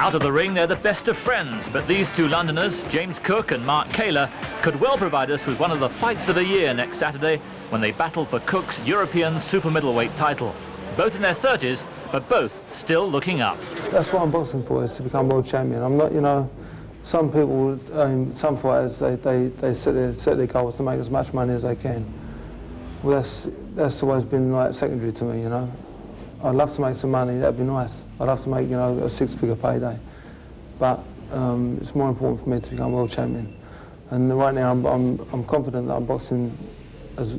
Out of the ring, they're the best of friends, but these two Londoners, James Cook and Mark Kaylor, could well provide us with one of the fights of the year next Saturday when they battle for Cook's European super middleweight title. Both in their 30s, but both still looking up. That's what I'm boxing for, is to become world champion. I'm not, you know, some people, some fighters, they set their goals to make as much money as they can. Well, that's always been like secondary to me, you know. I'd love to make some money, that'd be nice. I'd love to make, you know, a six-figure payday. But it's more important for me to become world champion. And right now I'm confident that I'm boxing as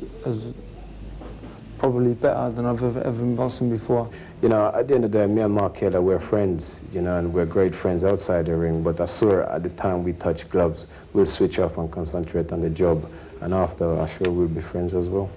probably better than I've ever been boxing before. You know, at the end of the day, me and Mark Kaylor, we're friends, you know, and we're great friends outside the ring. But I swear, at the time we touch gloves, we'll switch off and concentrate on the job. And after, I'm sure we'll be friends as well.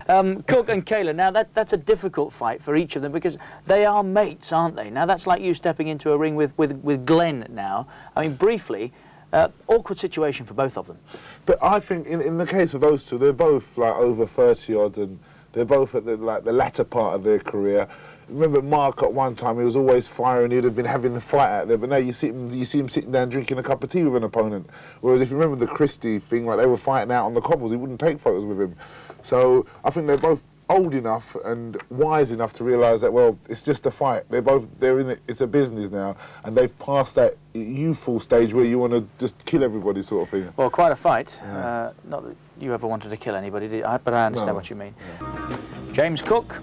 Cook and Kaylor, now that's a difficult fight for each of them because they are mates, aren't they? Now that's like you stepping into a ring with Glenn now. I mean, briefly, awkward situation for both of them. But I think in the case of those two, they're both like over 30 odd, and they're both at the latter part of their career. Remember Mark at one time, he was always firing, he'd have been having the fight out there, but now you see him sitting down drinking a cup of tea with an opponent. Whereas if you remember the Christie thing, like they were fighting out on the cobbles, he wouldn't take photos with him. So I think they're both old enough and wise enough to realise that, well, it's just a fight. They're in it, it's a business now, and they've passed that youthful stage where you want to just kill everybody sort of thing. Well, quite a fight. Yeah. Not that you ever wanted to kill anybody, did you? But I understand what you mean. Yeah. James Cook,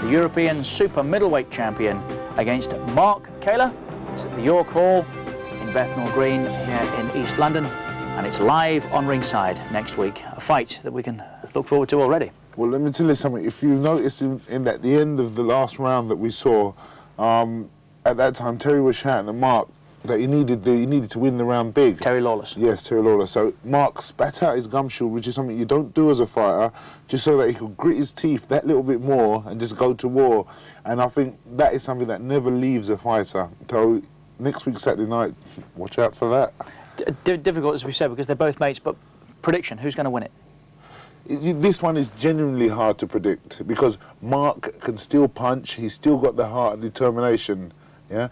the European super middleweight champion, against Mark Kaylor. It's at the York Hall in Bethnal Green here in East London, and it's live on ringside next week. A fight that we can look forward to already. Well, let me tell you something. If you notice at the end of the last round that we saw, at that time Terry was shouting at Mark that he needed to win the round big. Terry Lawless. Yes, Terry Lawless. So Mark spat out his gum shield, which is something you don't do as a fighter, just so that he could grit his teeth that little bit more and just go to war. And I think that is something that never leaves a fighter. So next week, Saturday night, watch out for that. Difficult, as we said, because they're both mates, but prediction, who's going to win it? This one is genuinely hard to predict because Mark can still punch, he's still got the heart and determination, yeah?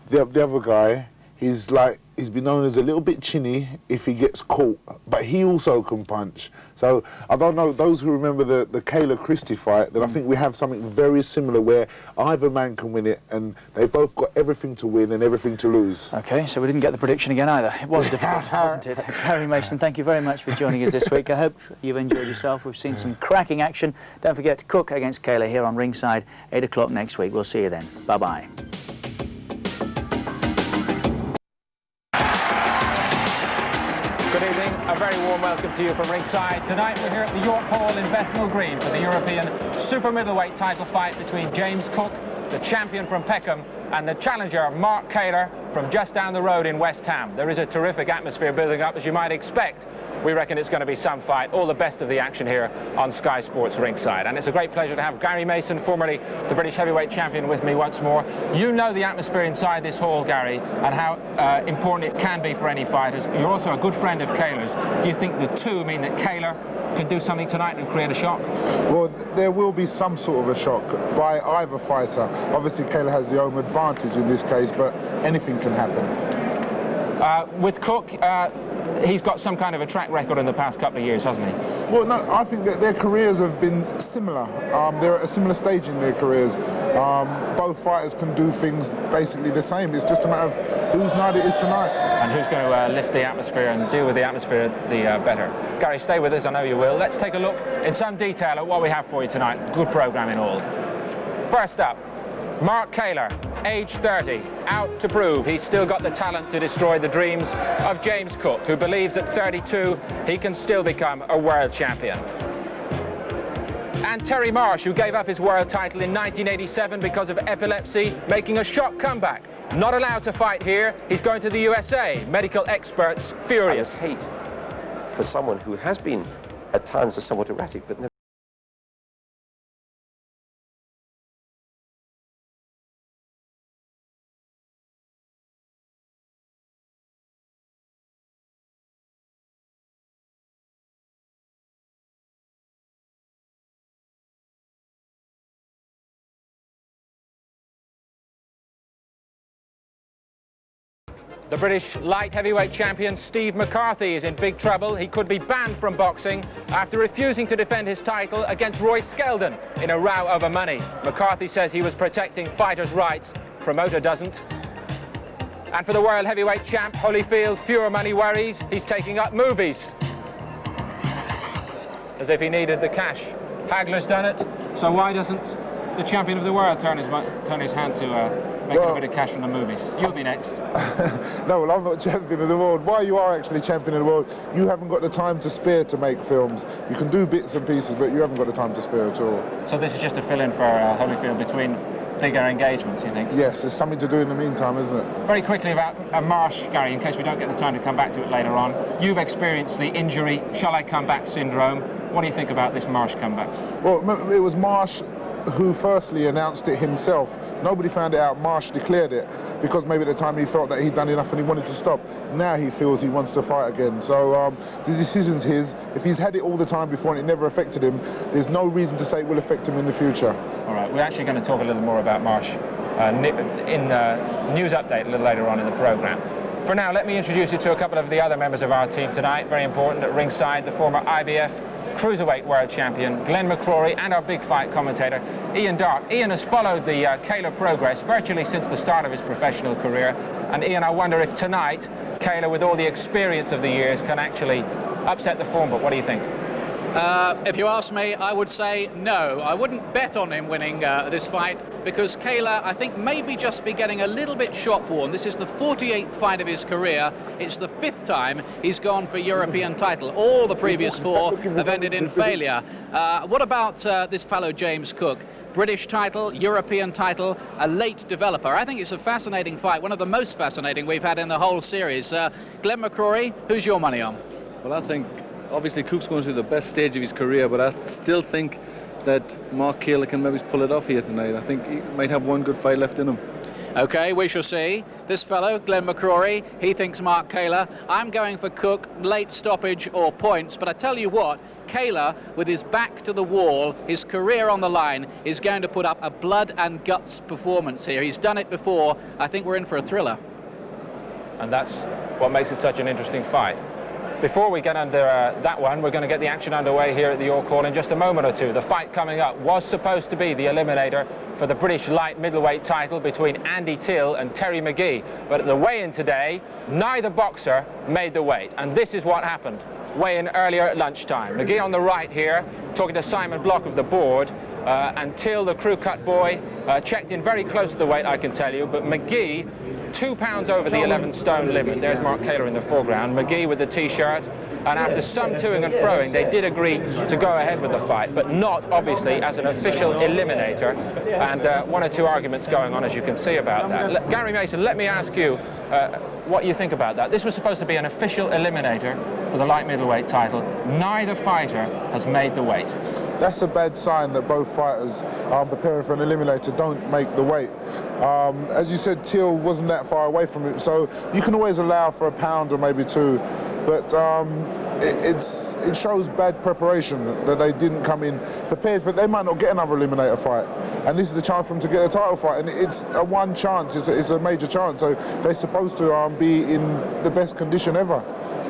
The other guy, he's been known as a little bit chinny if he gets caught, but he also can punch. So I don't know, those who remember the Kaylor Christie fight, then I think we have something very similar where either man can win it, and they've both got everything to win and everything to lose. Okay, so we didn't get the prediction again either. It was difficult, wasn't it? Gary Mason, thank you very much for joining us this week. I hope you've enjoyed yourself. We've seen some cracking action. Don't forget, Cook against Kaylor here on ringside, 8 o'clock next week. We'll see you then. Bye-bye. Good evening, a very warm welcome to you from ringside. Tonight we're here at the York Hall in Bethnal Green for the European super middleweight title fight between James Cook, the champion from Peckham, and the challenger Mark Kaylor from just down the road in West Ham. There is a terrific atmosphere building up, as you might expect. We reckon it's going to be some fight. All the best of the action here on Sky Sports ringside. And it's a great pleasure to have Gary Mason, formerly the British heavyweight champion, with me once more. You know the atmosphere inside this hall, Gary, and how important it can be for any fighters. You're also a good friend of Kaylor's. Do you think the two mean that Kaylor can do something tonight and create a shock? Well, there will be some sort of a shock by either fighter. Obviously, Kaylor has the home advantage in this case, but anything can happen. With Cook, he's got some kind of a track record in the past couple of years, hasn't he? Well, no, I think that their careers have been similar. They're at a similar stage in their careers. Both fighters can do things basically the same. It's just a matter of whose night it is tonight. And who's going to lift the atmosphere and deal with the atmosphere the better. Gary, stay with us, I know you will. Let's take a look in some detail at what we have for you tonight. Good programme in all. First up, Mark Kaylor, age 30, out to prove he's still got the talent to destroy the dreams of James Cook, who believes at 32 he can still become a world champion. And Terry Marsh, who gave up his world title in 1987 because of epilepsy, making a shock comeback. Not allowed to fight here, he's going to the USA. Medical experts furious. I hate for someone who has been at times somewhat erratic, but never The British light heavyweight champion Steve McCarthy is in big trouble. He could be banned from boxing after refusing to defend his title against Roy Skeldon in a row over money. McCarthy says he was protecting fighters' rights. Promoter doesn't. And for the world heavyweight champ Holyfield, fewer money worries. He's taking up movies. As if he needed the cash. Hagler's done it, so why doesn't the champion of the world turn his hand to making a bit of cash from the movies? You'll be next. No, well, I'm not champion of the world. Why you are actually champion of the world, you haven't got the time to spare to make films. You can do bits and pieces, but you haven't got the time to spare at all. So this is just a fill-in for Holyfield between bigger engagements, you think? Yes, there's something to do in the meantime, isn't it? Very quickly about Marsh, Gary, in case we don't get the time to come back to it later on. You've experienced the injury, shall I come back syndrome. What do you think about this Marsh comeback? Well, it was Marsh who firstly announced it himself. Nobody found it out. Marsh declared it because maybe at the time he felt that he'd done enough and he wanted to stop. Now he feels he wants to fight again. So the decision's his. If he's had it all the time before and it never affected him, there's no reason to say it will affect him in the future. All right, we're actually going to talk a little more about Marsh in the news update a little later on in the programme. For now, let me introduce you to a couple of the other members of our team tonight. Very important at ringside, the former IBF Cruiserweight World Champion Glenn McCrory and our big fight commentator Ian Darke. Ian has followed the Kaylor progress virtually since the start of his professional career, and Ian, I wonder if tonight Kaylor, with all the experience of the years, can actually upset the form book. What do you think? If you ask me, I would say no. I wouldn't bet on him winning this fight because Kaylor, I think, maybe just be getting a little bit shot-worn. This is the 48th fight of his career. It's the 5th time he's gone for European title. All the previous 4 have ended in failure. What about this fellow James Cook? British title, European title, a late developer. I think it's a fascinating fight, one of the most fascinating we've had in the whole series. Glenn McCrory, who's your money on? Well, I think obviously Cook's going through the best stage of his career, but I still think that Mark Kaylor can maybe pull it off here tonight. I think he might have one good fight left in him. Okay, we shall see. This fellow, Glenn McCrory, he thinks Mark Kaylor. I'm going for Cook, late stoppage or points, but I tell you what, Kaylor, with his back to the wall, his career on the line, is going to put up a blood and guts performance here. He's done it before. I think we're in for a thriller. And that's what makes it such an interesting fight. Before we get under that one, we're going to get the action underway here at the York Hall in just a moment or two. The fight coming up was supposed to be the eliminator for the British light middleweight title between Andy Till and Terry McGee. But at the weigh-in today, neither boxer made the weight. And this is what happened. Weigh-in earlier at lunchtime. McGee on the right here, talking to Simon Block of the board. And Till, the crew cut boy, checked in very close to the weight, I can tell you. But McGee, 2 pounds over the 11-stone limit. There's Mark Kaylor in the foreground. McGee with the T-shirt. And after some toing and froing, they did agree to go ahead with the fight, but not, obviously, as an official eliminator. And 1 or 2 arguments going on, as you can see, about that. Gary Mason, let me ask you what you think about that. This was supposed to be an official eliminator for the light middleweight title. Neither fighter has made the weight. That's a bad sign that both fighters preparing for an eliminator don't make the weight. As you said, Till wasn't that far away from it, so you can always allow for a pound or maybe 2, but it shows bad preparation that they didn't come in prepared for it. They might not get another eliminator fight, and this is the chance for them to get a title fight, and it's a one chance, it's a major chance, so they're supposed to be in the best condition ever.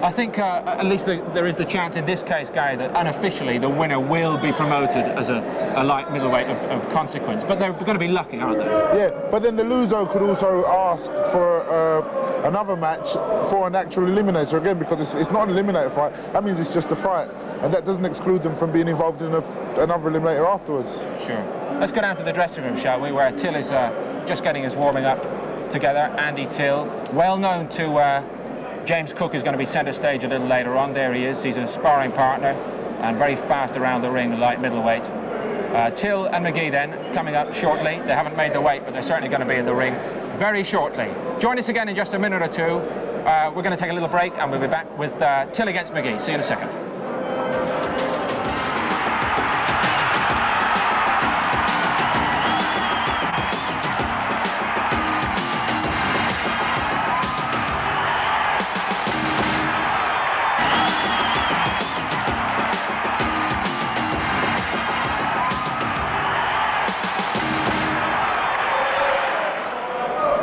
I think at least there is the chance in this case, Gary, that unofficially the winner will be promoted as a light middleweight of consequence. But they're going to be lucky, aren't they? Yeah, but then the loser could also ask for another match for an actual eliminator again, because it's not an eliminator fight. That means it's just a fight, and that doesn't exclude them from being involved in another eliminator afterwards. Sure. Let's go down to the dressing room, shall we, where Till is just getting his warming up together. Andy Till, well known to James Cook, is going to be centre stage a little later on. There he is. He's a sparring partner and very fast around the ring, light middleweight. Till and McGee then coming up shortly. They haven't made the weight, but they're certainly going to be in the ring very shortly. Join us again in just a minute or 2. We're going to take a little break and we'll be back with Till against McGee. See you in a second.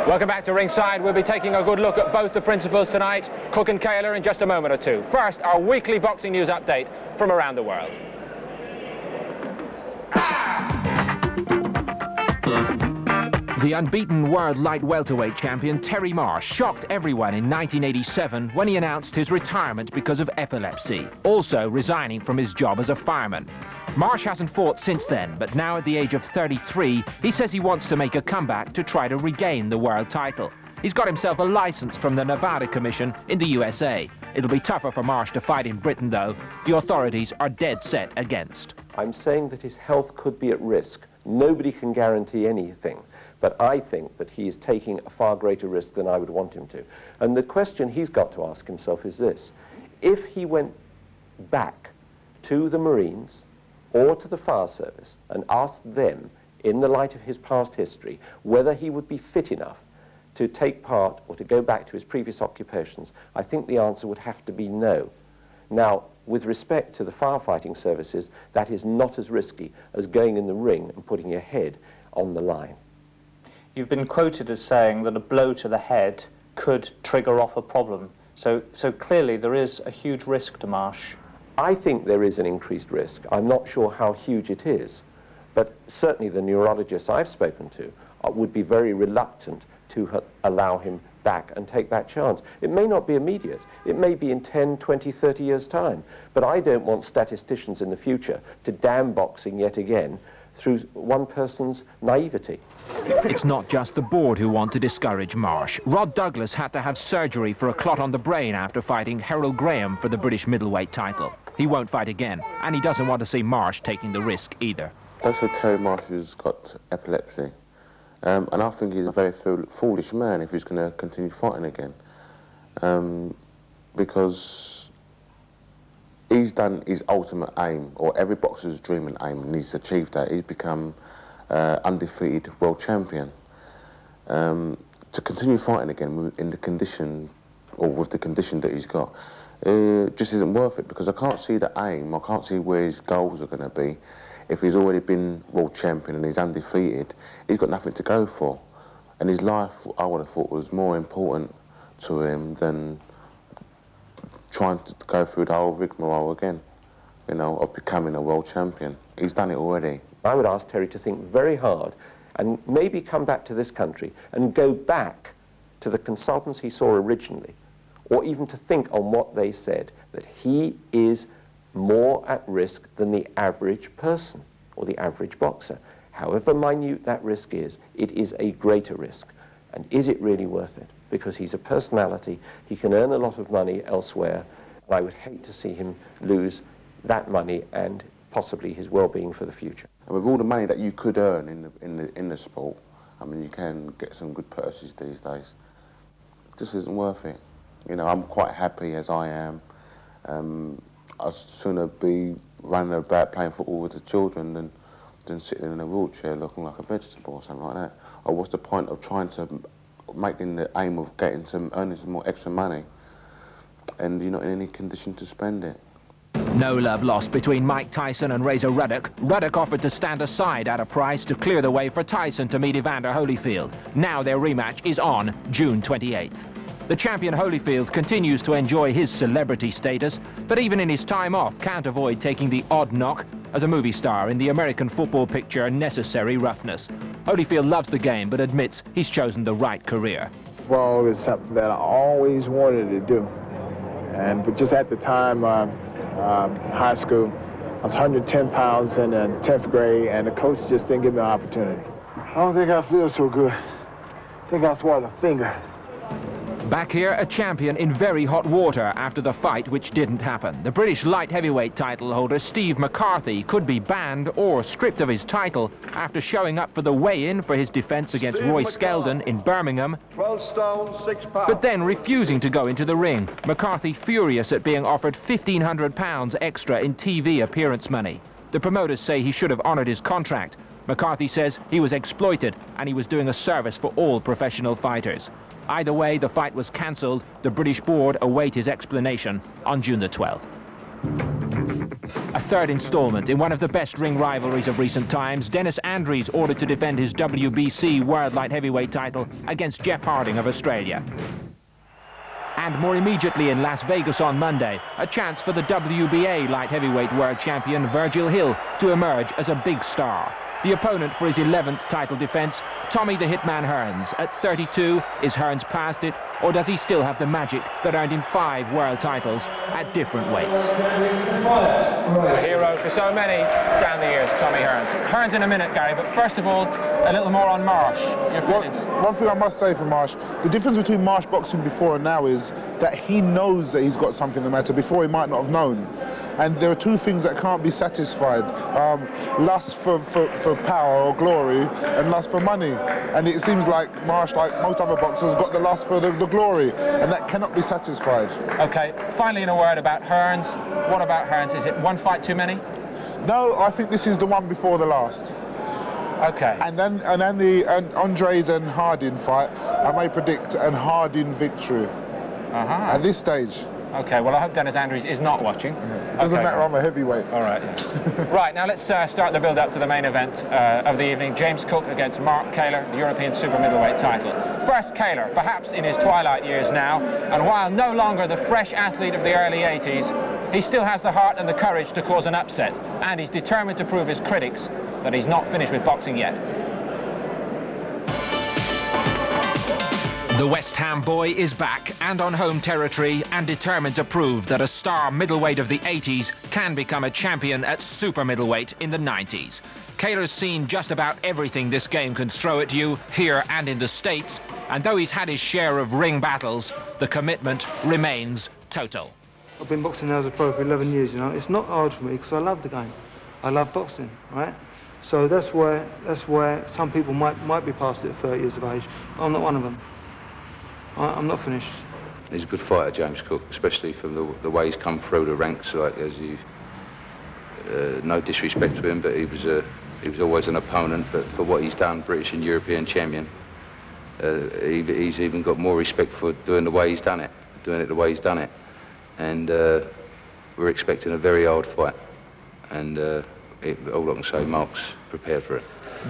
Welcome back to ringside. We'll be taking a good look at both the principals tonight, Cook and Kaylor, in just a moment or two. First, our weekly boxing news update from around the world. The unbeaten world light welterweight champion Terry Marsh shocked everyone in 1987 when he announced his retirement because of epilepsy, also resigning from his job as a fireman. Marsh hasn't fought since then, but now at the age of 33, he says he wants to make a comeback to try to regain the world title. He's got himself a license from the Nevada Commission in the USA. It'll be tougher for Marsh to fight in Britain, though. The authorities are dead set against. I'm saying that his health could be at risk. Nobody can guarantee anything. But I think that he is taking a far greater risk than I would want him to. And the question he's got to ask himself is this. If he went back to the Marines or to the fire service and asked them, in the light of his past history, whether he would be fit enough to take part or to go back to his previous occupations, I think the answer would have to be no. Now, with respect to the firefighting services, that is not as risky as going in the ring and putting your head on the line. You've been quoted as saying that a blow to the head could trigger off a problem. So clearly there is a huge risk to Marsh. I think there is an increased risk. I'm not sure how huge it is, but certainly the neurologists I've spoken to would be very reluctant to allow him back and take that chance. It may not be immediate. It may be in 10, 20, 30 years' time. But I don't want statisticians in the future to damn boxing yet again through one person's naivety. It's not just the board who want to discourage Marsh. Rod Douglas had to have surgery for a clot on the brain after fighting Harold Graham for the British middleweight title. He won't fight again, and he doesn't want to see Marsh taking the risk either. Also, Terry Marsh has got epilepsy, and I think he's a very foolish man if he's going to continue fighting again, because he's done his ultimate aim, or every boxer's dream and aim, and he's achieved that. He's become undefeated world champion. To continue fighting again in the condition, or with the condition that he's got, just isn't worth it, because I can't see the aim, I can't see where his goals are going to be. If he's already been world champion and he's undefeated, he's got nothing to go for. And his life, I would have thought, was more important to him than trying to go through the whole rigmarole again, you know, of becoming a world champion. He's done it already. I would ask Terry to think very hard and maybe come back to this country and go back to the consultants he saw originally, or even to think on what they said, that he is more at risk than the average person or the average boxer. However minute that risk is, it is a greater risk. And is it really worth it? Because he's a personality, he can earn a lot of money elsewhere, and I would hate to see him lose that money and possibly his well-being for the future. And with all the money that you could earn in the sport, I mean, you can get some good purses these days. It just isn't worth it. You know, I'm quite happy as I am. I'd sooner be running about playing football with the children than sitting in a wheelchair looking like a vegetable or something like that. Or what's the point of trying to making the aim of earning some more extra money, and you're not in any condition to spend it? No love lost between Mike Tyson and Razor Ruddock. Ruddock offered to stand aside at a price to clear the way for Tyson to meet Evander Holyfield. Now their rematch is on June 28th. The champion Holyfield continues to enjoy his celebrity status, but even in his time off can't avoid taking the odd knock as a movie star in the American football picture Necessary Roughness. Holyfield loves the game, but admits he's chosen the right career. Football is something that I always wanted to do, but just at the time, high school, I was 110 pounds in the 10th grade, and the coach just didn't give me an opportunity. I don't think I feel so good. I think I swallowed a finger. Back here, a champion in very hot water after the fight which didn't happen. The British light heavyweight title holder Steve McCarthy could be banned or stripped of his title after showing up for the weigh-in for his defence against Roy Skeldon in Birmingham, 12 stone, 6 pounds. but then refusing to go into the ring. McCarthy furious at being offered £1,500 extra in TV appearance money. The promoters say he should have honoured his contract. McCarthy says he was exploited and he was doing a service for all professional fighters. Either way, the fight was cancelled. The British board await his explanation on June the 12th. A third instalment in one of the best ring rivalries of recent times. Dennis Andries ordered to defend his WBC World Light Heavyweight title against Jeff Harding of Australia. And more immediately in Las Vegas on Monday, a chance for the WBA Light Heavyweight World Champion Virgil Hill to emerge as a big star. The opponent for his 11th title defence, Tommy the Hitman Hearns. At 32, is Hearns past it, or does he still have the magic that earned him 5 world titles at different weights? A hero for so many down the years, Tommy Hearns. Hearns in a minute, Gary, but first of all, a little more on Marsh. Your feelings? One thing I must say for Marsh, the difference between Marsh boxing before and now is that he knows that he's got something the matter before he might not have known. And there are two things that can't be satisfied. Lust for power or glory and lust for money. And it seems like Marsh, like most other boxers, got the lust for the glory, and that cannot be satisfied. Okay, finally in a word about Hearns. What about Hearns? Is it one fight too many? No, I think this is the one before the last. Okay. And then the Andres and Harding fight, I may predict an Harding victory. At this stage. Okay, well I hope Dennis Andries is not watching. Doesn't matter, I'm a heavyweight. All right. Right, now let's start the build-up to the main event of the evening. James Cook against Mark Kaylor, the European super middleweight title. First, Kaylor, perhaps in his twilight years now, and while no longer the fresh athlete of the early 80s, he still has the heart and the courage to cause an upset, and he's determined to prove his critics that he's not finished with boxing yet. The West Ham boy is back and on home territory and determined to prove that a star middleweight of the 80s can become a champion at super middleweight in the 90s. Kaylor's seen just about everything this game can throw at you here and in the States, and though he's had his share of ring battles, the commitment remains total. I've been boxing now as a pro for 11 years, you know. It's not hard for me because I love the game. I love boxing, right? So that's why some people might be past it at 30 years of age. I'm not one of them. I'm not finished. He's a good fighter, James Cook, especially from the way he's come through the ranks. Like, as you, no disrespect to him, but he was always an opponent. But for what he's done, British and European champion, he's even got more respect for doing it the way he's done it, and we're expecting a very hard fight. And all I can say, Mark's prepared for it.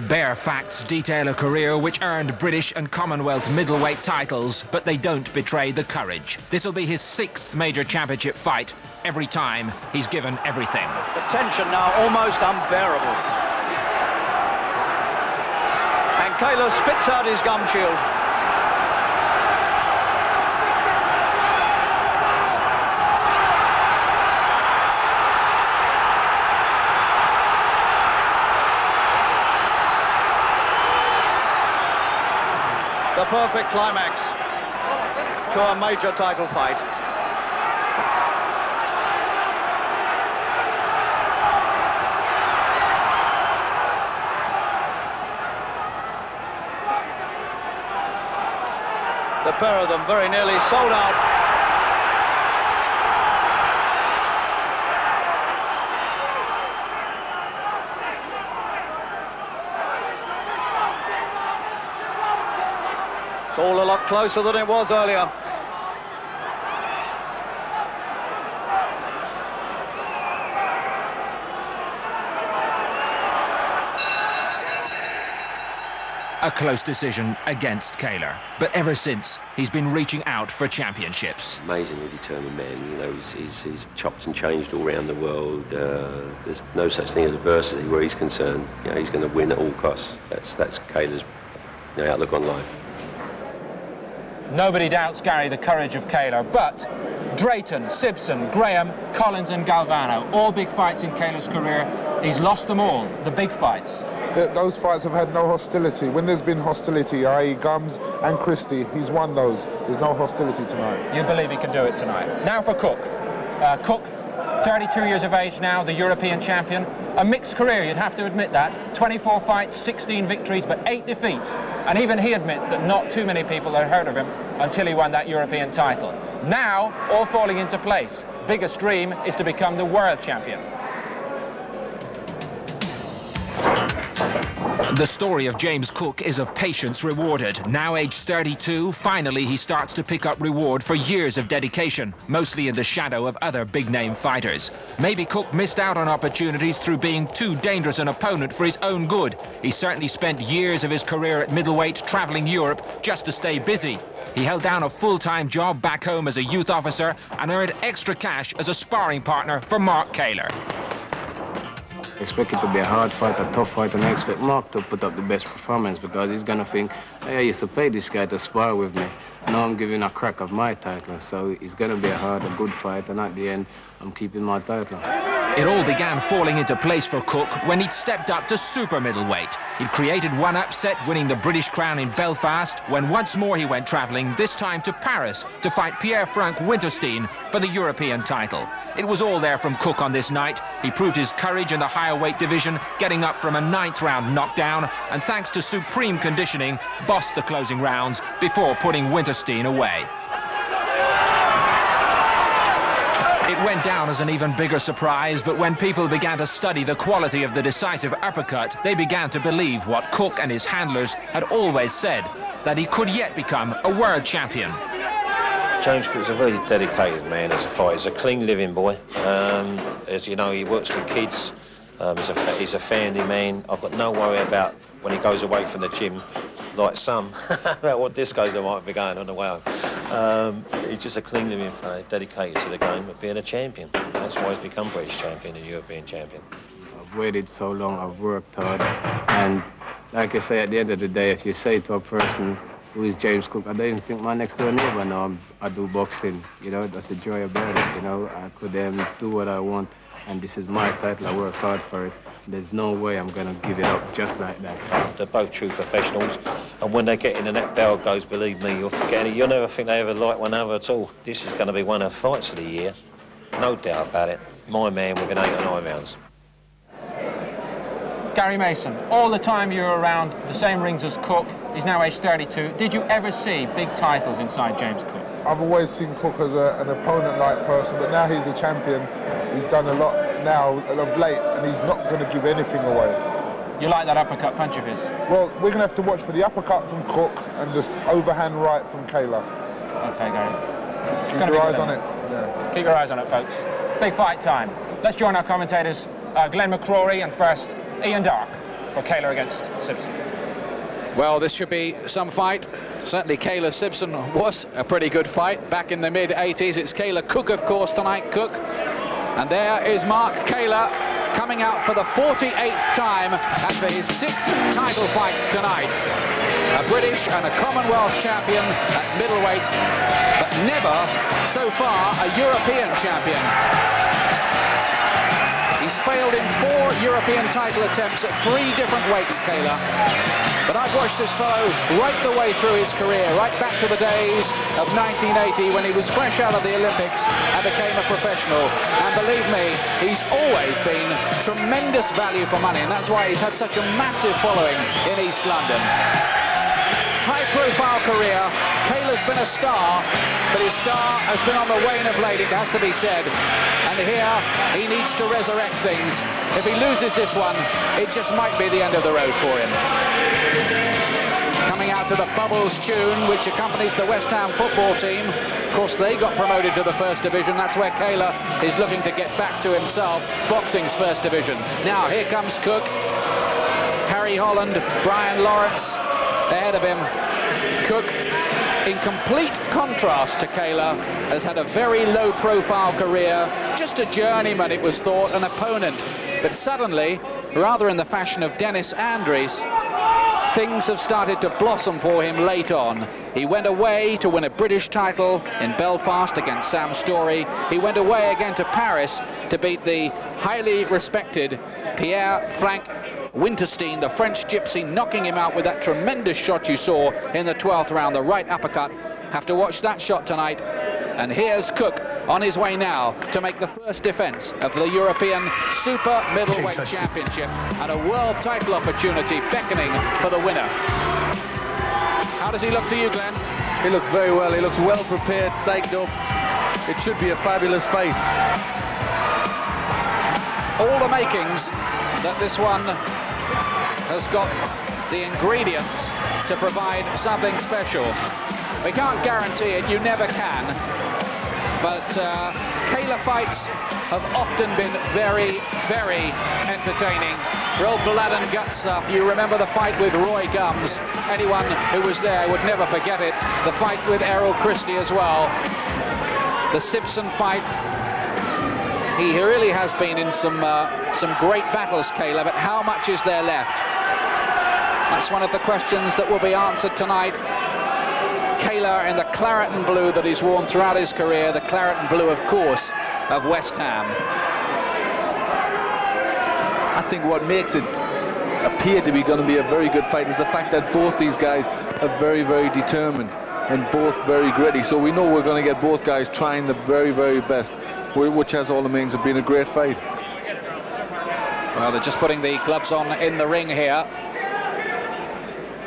Bare facts detail a career which earned British and Commonwealth middleweight titles, but they don't betray the courage. This will be his 6th major championship fight. Every time, he's given everything. The tension now almost unbearable. And Kaylor spits out his gum shield. The perfect climax to a major title fight. The pair of them very nearly sold out. It's all a lot closer than it was earlier. A close decision against Kaylor, but ever since, he's been reaching out for championships. Amazingly determined man, you know, he's chopped and changed all around the world. There's no such thing as adversity where he's concerned. You know, he's going to win at all costs. That's Kaylor's, you know, outlook on life. Nobody doubts, Gary, the courage of Kaylor, but Drayton, Simpson, Graham, Collins and Galvano, all big fights in Kaylor's career. He's lost them all, the big fights. Those fights have had no hostility. When there's been hostility, i.e. Gums and Christie, he's won those. There's no hostility tonight. You believe he can do it tonight. Now for Cook. Cook, 32 years of age now, the European champion. A mixed career, you'd have to admit that. 24 fights, 16 victories, but 8 defeats. And even he admits that not too many people had heard of him until he won that European title. Now, all falling into place. Biggest dream is to become the world champion. The story of James Cook is of patience rewarded. Now aged 32, finally he starts to pick up reward for years of dedication, mostly in the shadow of other big-name fighters. Maybe Cook missed out on opportunities through being too dangerous an opponent for his own good. He certainly spent years of his career at middleweight travelling Europe just to stay busy. He held down a full-time job back home as a youth officer and earned extra cash as a sparring partner for Mark Kaylor. I expect it to be a hard fight, a tough fight, and I expect Mark to put up the best performance because he's going to think, hey, I used to pay this guy to spar with me. Now I'm giving a crack of my title. So it's going to be a good fight, and at the end, I'm keeping my title. It all began falling into place for Cook when he'd stepped up to super middleweight. He'd created one upset, winning the British crown in Belfast, when once more he went travelling, this time to Paris, to fight Pierre-Franck Winterstein for the European title. It was all there from Cook on this night. He proved his courage in the higher weight division, getting up from a 9th round knockdown, and thanks to supreme conditioning, bossed the closing rounds before putting Winterstein away. It went down as an even bigger surprise, but when people began to study the quality of the decisive uppercut, they began to believe what Cook and his handlers had always said, that he could yet become a world champion. James Cook's a very dedicated man as a fighter. He's a clean living boy. As you know, he works with kids. He's a family man. I've got no worry about when he goes away from the gym, like some, about what discos I might be going on the way home. He's just a clean living fella, dedicated to the game of being a champion. That's why he's become British champion and European champion. I've waited so long, I've worked hard, and like I say, at the end of the day, if you say to a person, who is James Cook, I don't even think my next door neighbor know I do boxing. You know, that's the joy about it. You know, I could do what I want, and this is my title. I work hard for it. There's no way I'm going to give it up just like that. They're both true professionals, and when they get in and that bell goes, believe me, you'll never think they ever like one another at all. This is going to be one of the fights of the year, no doubt about it. My man within 8 or 9 rounds. Gary Mason, all the time you were around the same rings as Cook, he's now aged 32. Did you ever see big titles inside James Cook? I've always seen Cook as an opponent-like person, but now he's a champion. He's done a lot now of late, and he's not going to give anything away. You like that uppercut punch of his? Well, we're going to have to watch for the uppercut from Cook and the overhand right from Kaylor. Okay, Gary. Keep your eyes on it. Yeah. Keep your eyes on it, folks. Big fight time. Let's join our commentators, Glenn McCrory, and first, Ian Dark for Kaylor against Simpson. Well, this should be some fight. Certainly Kaylor-Simpson was a pretty good fight back in the mid-80s. It's Kaylor-Cook, of course, tonight. Cook. And there is Mark Kaylor coming out for the 48th time and for his 6th title fight tonight. A British and a Commonwealth champion at middleweight, but never, so far, a European champion. He's failed in 4 European title attempts at 3 different weights, Kaylor. But I've watched this fellow right the way through his career, right back to the days of 1980 when he was fresh out of the Olympics and became a professional. And believe me, he's always been tremendous value for money, and that's why he's had such a massive following in East London. High-profile career. Kaylor's been a star, but his star has been on the wane of late, it has to be said. And here, he needs to resurrect things. If he loses this one, it just might be the end of the road for him. Coming out to the Bubbles tune, which accompanies the West Ham football team. Of course, they got promoted to the First Division. That's where Kaylor is looking to get back to himself, boxing's First Division. Now, here comes Cook. Harry Holland, Brian Lawrence ahead of him. Cook, in complete contrast to Kaylor, has had a very low-profile career, just a journeyman, it was thought, an opponent. But suddenly, rather in the fashion of Dennis Andries, things have started to blossom for him late on. He went away to win a British title in Belfast against Sam Story. He went away again to Paris to beat the highly respected Pierre-Franck Winterstein, the French gypsy, knocking him out with that tremendous shot you saw in the 12th round, the right uppercut. Have to watch that shot tonight. And here's Cook on his way now to make the first defence of the European Super Middleweight Championship and a world title opportunity beckoning for the winner. How does he look to you, Glenn? He looks very well. He looks well prepared, psyched up. It should be a fabulous fight. All the makings that this one has got the ingredients to provide something special. We can't guarantee it, you never can, but Kaylor fights have often been very, very entertaining. Real blood and guts stuff. You remember the fight with Roy Gums. Anyone who was there would never forget it. The fight with Errol Christie as well. The Simpson fight. He really has been in some great battles, Kaylor, but how much is there left? That's one of the questions that will be answered tonight. Kaylor in the claret and blue that he's worn throughout his career, the claret and blue, of course, of West Ham. I think what makes it appear to be going to be a very good fight is the fact that both these guys are very, very determined and both very gritty. So we know we're going to get both guys trying the very, very best, which has all the means of being a great fight. Well, they're just putting the gloves on in the ring here.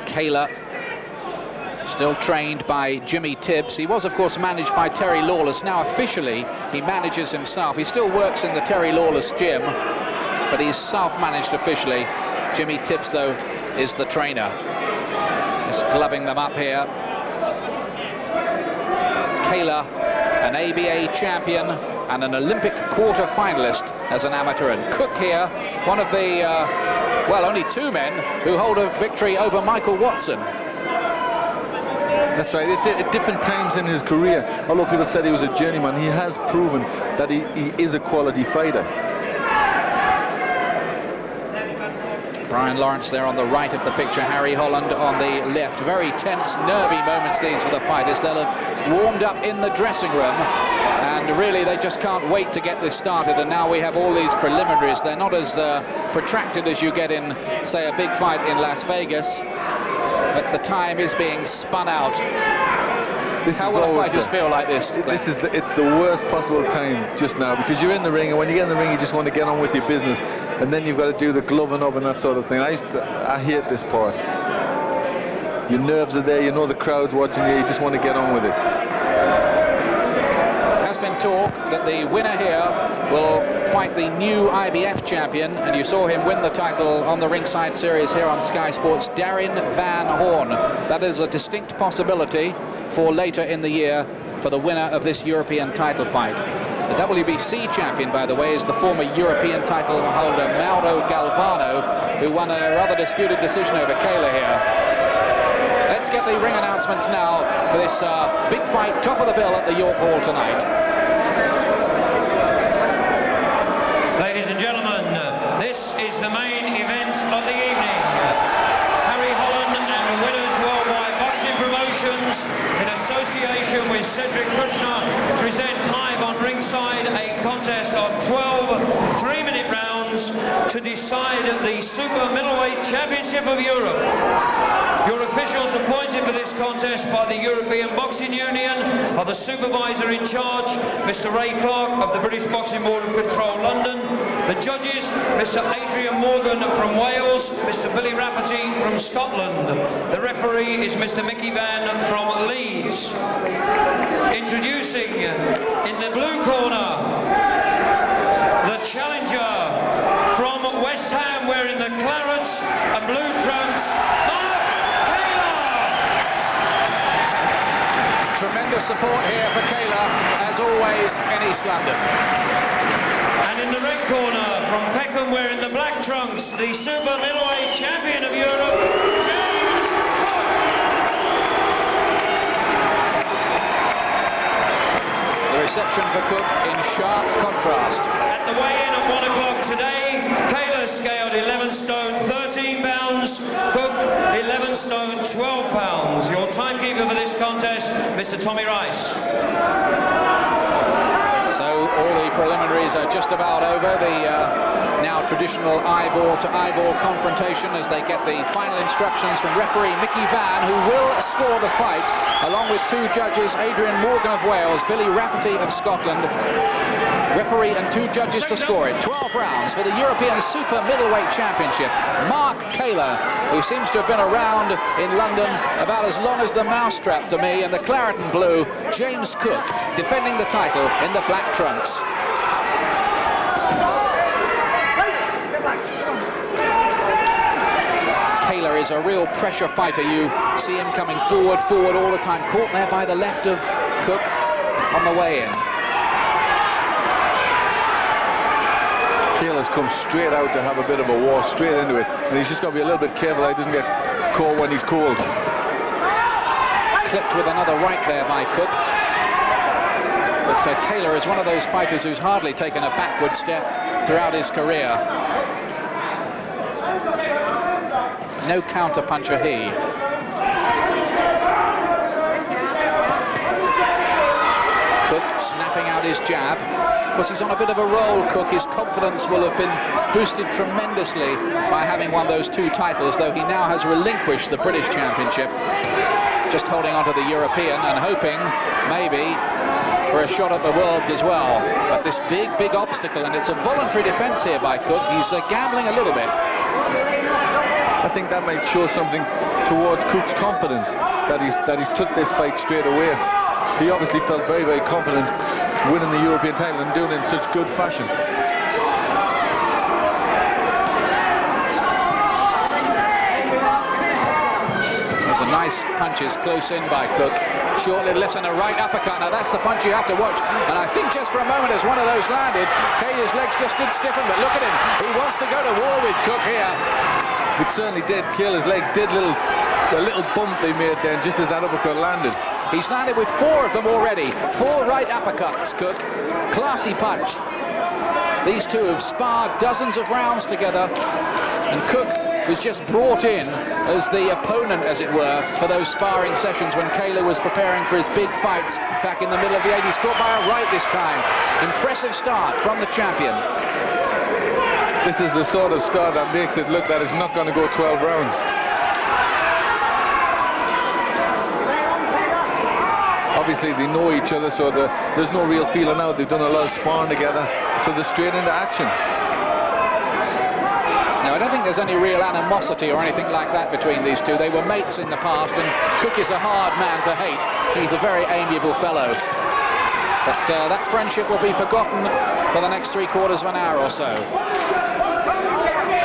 Kaylor, still trained by Jimmy Tibbs. He was, of course, managed by Terry Lawless. Now, officially, he manages himself. He still works in the Terry Lawless gym, but he's self-managed officially. Jimmy Tibbs, though, is the trainer. Just gloving them up here. Kaylor, an ABA champion and an Olympic quarter finalist as an amateur, and Cook here, one of the, well, only two men who hold a victory over Michael Watson. That's right. At different times in his career, although people said he was a journeyman, he has proven that he is a quality fighter. Brian Lawrence there on the right of the picture, Harry Holland on the left. Very tense, nervy moments these for the fighters. They'll have warmed up in the dressing room, and really they just can't wait to get this started. And now we have all these preliminaries. They're not as protracted as you get in, say, a big fight in Las Vegas, but the time is being spun out. How will the fighters feel like this? It's the worst possible time just now, because you're in the ring, and when you get in the ring you just want to get on with your business, and then you've got to do the gloving up and that sort of thing. I hate this part. Your nerves are there, you know the crowd's watching you, you just want to get on with it. Has been talk that the winner here will fight the new IBF champion, and you saw him win the title on the Ringside Series here on Sky Sports, Darren Van Horn. That is a distinct possibility for later in the year for the winner of this European title fight. The WBC champion, by the way, is the former European title holder Mauro Galvano, who won a rather disputed decision over Kaylor here. Let's get the ring announcements now for this big fight, top of the bill at the York Hall tonight. Ladies and gentlemen, this is the main event of the evening. Harry Holland and Winners Worldwide Boxing Promotions, in association with Cedric Kushner, present live on ringside a contest of 12 3-minute rounds to decide the Super Middleweight Championship of Europe. Your officials appointed for this contest by the European Boxing Union are the supervisor in charge, Mr. Ray Clark of the British Boxing Board of Control, London. The judges, Mr. Adrian Morgan from Wales, Mr. Billy Rafferty from Scotland. The referee is Mr. Mickey Van from Leeds. Introducing in the blue corner, the challenger from West Ham, wearing the clarets and blue trunks, Mark Kaylor. Tremendous support here for Kaylor, as always, in East London. And in the red corner, from Peckham, wearing the black trunks, the Super Middleweight Champion of Europe, James Cook. The reception for Cook in sharp contrast. At the weigh-in at 1 o'clock today, Kaylor scaled 11 stone 13 pounds, Cook 11 stone 12 pounds. Your timekeeper for this contest, Mr. Tommy Rice. So all the preliminaries are just about over. The now traditional eyeball-to-eyeball confrontation as they get the final instructions from referee Mickey Van, who will score the fight, along with two judges, Adrian Morgan of Wales, Billy Rafferty of Scotland. Referee and two judges to score it. 12 rounds for the European Super Middleweight Championship. Mark Kaylor, who seems to have been around in London about as long as the mousetrap to me, and the claret and blue, James Cook, defending the title in the black trunks. is a real pressure fighter. You see him coming forward all the time. Caught there by the left of Cook on the way in. Kaylor's come straight out to have a bit of a war, straight into it, and he's just got to be a little bit careful that he doesn't get caught when he's cold. Clipped with another right there by Cook. But Kaylor is one of those fighters who's hardly taken a backward step throughout his career. No counter puncher he. Cook snapping out his jab. Of course, he's on a bit of a roll, Cook. His confidence will have been boosted tremendously by having won those 2 titles, though he now has relinquished the British Championship. Just holding on to the European and hoping, maybe, for a shot at the Worlds as well. But this big obstacle, and it's a voluntary defence here by Cook. He's gambling a little bit. I think that might show something towards Cook's confidence, that he's took this fight straight away. He obviously felt very, very confident winning the European title and doing it in such good fashion. There's a nice punches close in by Cook. Short little left and a right uppercut. Now that's the punch you have to watch. And I think just for a moment as one of those landed, Kaylor's legs just did stiffen, but look at him. He wants to go to war with Cook here. It certainly did. Kaylor's legs did a little bump they made then just as that uppercut landed. He's landed with 4 of them already. 4 right uppercuts, Cook. Classy punch. These two have sparred dozens of rounds together, and Cook was just brought in as the opponent, as it were, for those sparring sessions when Kaylor was preparing for his big fights back in the middle of the 80s. Caught by a right this time. Impressive start from the champion. This is the sort of start that makes it look that it's not going to go 12 rounds. Obviously they know each other, so there's no real feeling out. They've done a lot of sparring together, so they're straight into action. Now, I don't think there's any real animosity or anything like that between these two. They were mates in the past, and Cook is a hard man to hate. He's a very amiable fellow. But that friendship will be forgotten for the next 3/4 of an hour or so.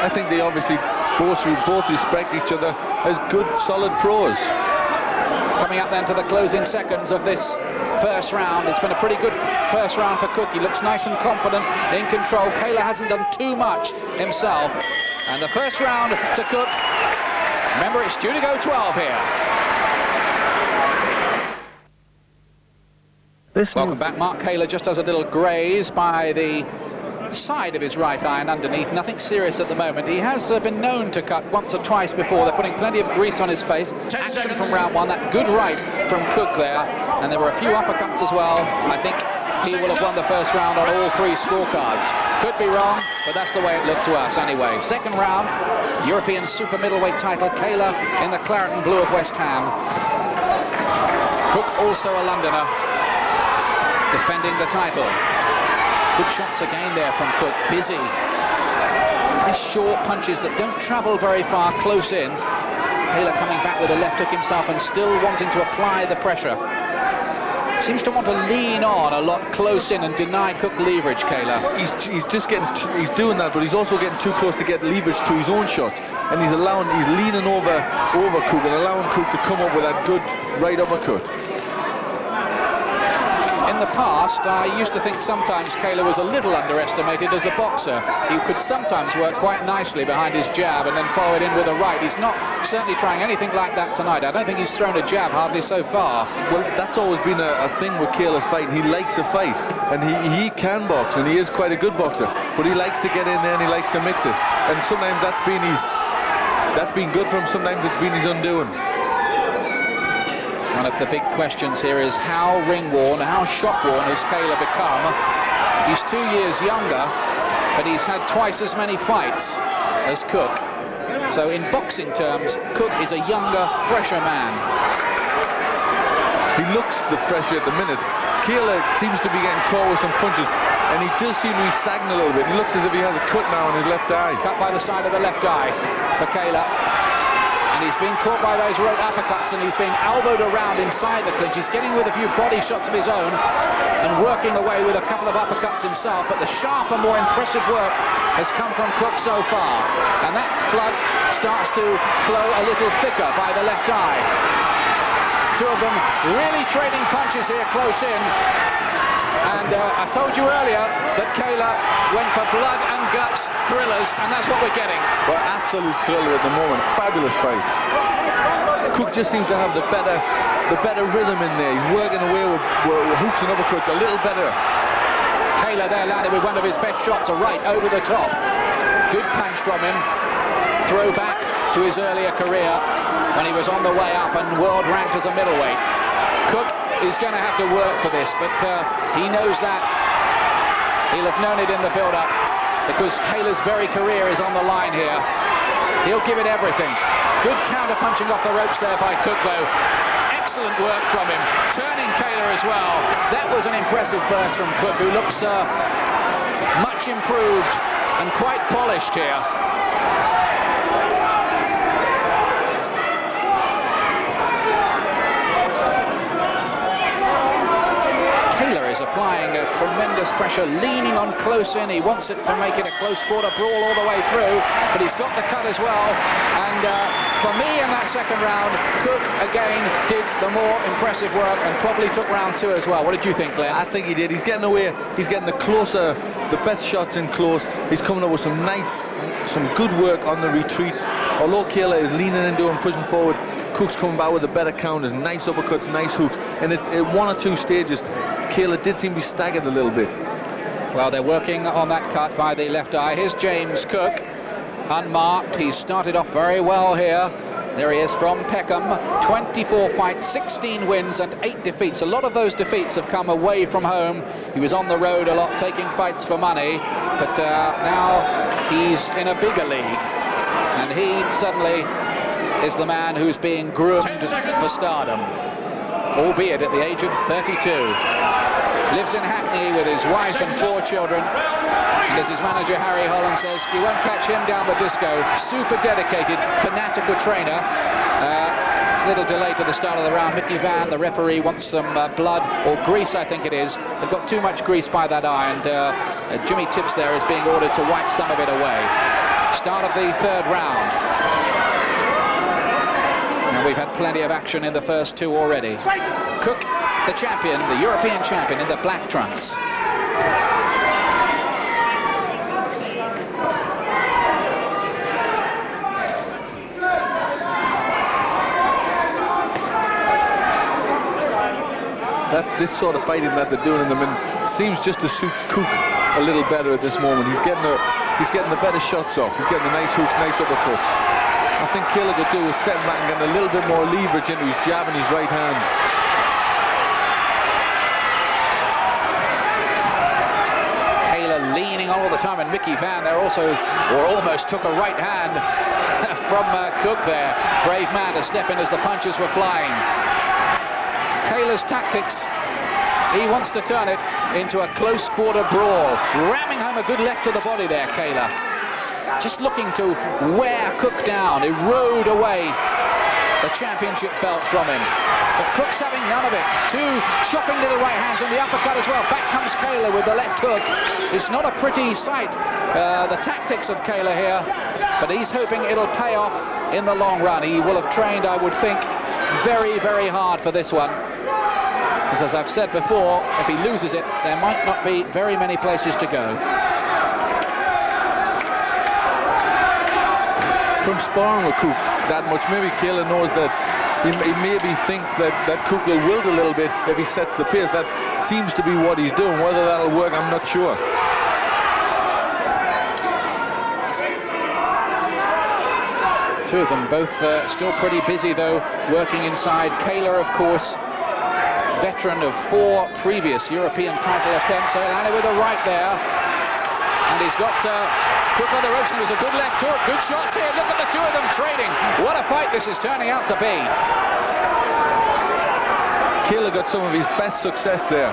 I think they obviously both respect each other as good, solid pros. Coming up then to the closing seconds of this first round. It's been a pretty good first round for Cook. He looks nice and confident, in control. Kaylor hasn't done too much himself. And the first round to Cook. Remember, it's due to go 12 here. Welcome back. Mark Kaylor just has a little graze by the side of his right eye and underneath. Nothing serious at the moment. He has been known to cut once or twice before. They're putting plenty of grease on his face. Action from round 1. That good right from Cook there. And there were a few uppercuts as well. I think he will have won the first round on all 3 scorecards. Could be wrong, but that's the way it looked to us anyway. Second round, European super middleweight title. Kaylor in the claret and blue of West Ham. Cook also a Londoner, defending the title. Good shots again there from Cook. Busy. Nice short punches that don't travel very far close in. Kaylor coming back with a left hook himself and still wanting to apply the pressure. Seems to want to lean on a lot close in and deny Cook leverage, Kaylor. He's doing that, but he's also getting too close to get leverage to his own shot. And he's leaning over Cook and allowing Cook to come up with that good right uppercut. In the past, I used to think sometimes Kaylor was a little underestimated as a boxer. He could sometimes work quite nicely behind his jab and then follow it in with a right. He's not certainly trying anything like that tonight. I don't think he's thrown a jab hardly so far. Well, that's always been a thing with Kaylor's fighting. He likes a fight, and he can box, and he is quite a good boxer. But he likes to get in there and he likes to mix it. And sometimes that's been good for him. Sometimes it's been his undoing. One of the big questions here is how ring-worn, how shot-worn has Kaylor become? He's 2 years younger, but he's had twice as many fights as Cook. So in boxing terms, Cook is a younger, fresher man. He looks the fresher at the minute. Kaylor seems to be getting caught with some punches, and he does seem to be sagging a little bit. He looks as if he has a cut now on his left eye. Cut by the side of the left eye for Kaylor. And he's been caught by those road uppercuts, and he's being elbowed around inside the clinch. He's getting with a few body shots of his own and working away with a couple of uppercuts himself. But the sharper, more impressive work has come from Cook so far. And that blood starts to flow a little thicker by the left eye. Two of them really trading punches here close in. And I told you earlier that Kaylor went for blood and guts thrillers, and that's what we're getting. Well, absolute thriller at the moment. Fabulous fight. Cook just seems to have the better rhythm in there. He's working away with hooks and uppercuts a little better. Kaylor there landed with one of his best shots, a right over the top. Good punch from him. Throw back to his earlier career when he was on the way up and world ranked as a middleweight. Cook is going to have to work for this, but he knows that. He'll have known it in the build-up because Kaylor's very career is on the line here. He'll give it everything. Good counter-punching off the ropes there by Cook, though. Excellent work from him. Turning Kaylor as well. That was an impressive burst from Cook, who looks much improved and quite polished here. Applying tremendous pressure, leaning on close in. He wants it to make it a close quarter brawl all the way through, but he's got the cut as well. And for me in that second round, Cook again did the more impressive work and probably took round 2 as well. What did you think, Glenn? I think he did. He's getting away. He's getting the best shots in close. He's coming up with some good work on the retreat. Although Kaylor is leaning into him, pushing forward, Cook's coming back with the better counters, nice uppercuts, nice hooks. And at 1 or 2 stages, Kaylor did seem to be staggered a little bit. Well, they're working on that cut by the left eye. Here's James Cook, unmarked. He's started off very well here. There he is from Peckham. 24 fights, 16 wins and 8 defeats. A lot of those defeats have come away from home. He was on the road a lot, taking fights for money. But now he's in a bigger league. And he suddenly is the man who's being groomed for stardom, albeit at the age of 32. Lives in Hackney with his wife and 4 children. And as his manager Harry Holland says, you won't catch him down the disco. Super dedicated, fanatical trainer. Little delay to the start of the round. Mickey Vann, the referee, wants some blood or grease, I think it is. They've got too much grease by that eye, and Jimmy Tips there is being ordered to wipe some of it away. Start of the 3rd round. And we've had plenty of action in the first 2 already. Cook, the champion, the European champion in the black trunks. This sort of fighting that they're doing in the middle seems just to suit Cook a little better at this moment. He's getting the better shots off. He's getting the nice hooks, nice uppercuts. I think Kaylor could do is step back and get a little bit more leverage into his jab and his right hand. Kaylor leaning all the time, and Mickey Vann there also, or almost took a right hand from Cook there. Brave man to step in as the punches were flying. Kaylor's tactics, he wants to turn it into a close quarter brawl. Ramming home a good left to the body there, Kaylor. Just looking to wear Cook down, erode away the championship belt from him. But Cook's having none of it. 2 chopping little right hands and the uppercut as well. Back comes Kaylor with the left hook. It's not a pretty sight, the tactics of Kaylor here, but he's hoping it'll pay off in the long run. He will have trained, I would think, very, very hard for this one. Because as I've said before, if he loses it, there might not be very many places to go. From sparring with Cook that much, maybe Kaylor knows that he maybe thinks that Cook will wilt a little bit if he sets the pace. That seems to be what he's doing. Whether that'll work, I'm not sure. Two of them both still pretty busy, though, working inside. Kaylor, of course, veteran of 4 previous European title attempts. So landed with a right there. And he's got Cook on the ropes, and it was a good left hook. Good shots here. Look at the 2 of them trading. What a fight this is turning out to be. Kaylor got some of his best success there.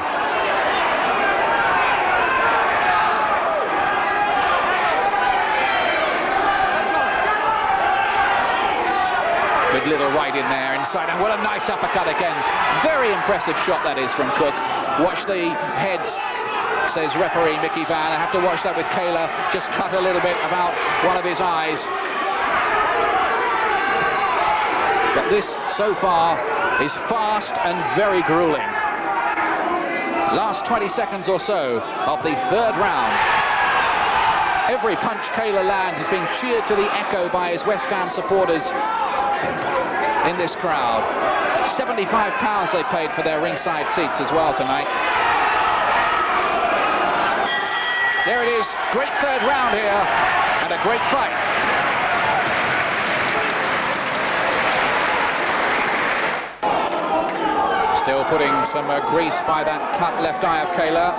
Good little right in there inside, and what a nice uppercut again. Very impressive shot that is from Cook. Watch the heads, says referee Mickey Vann. I have to watch that with Kaylor. Just cut a little bit about one of his eyes. But this, so far, is fast and very grueling. Last 20 seconds or so of the third round. Every punch Kaylor lands is being cheered to the echo by his West Ham supporters in this crowd. £75 they paid for their ringside seats as well tonight. There it is, great third round here, and a great fight. Still putting some grease by that cut left eye of Kaylor.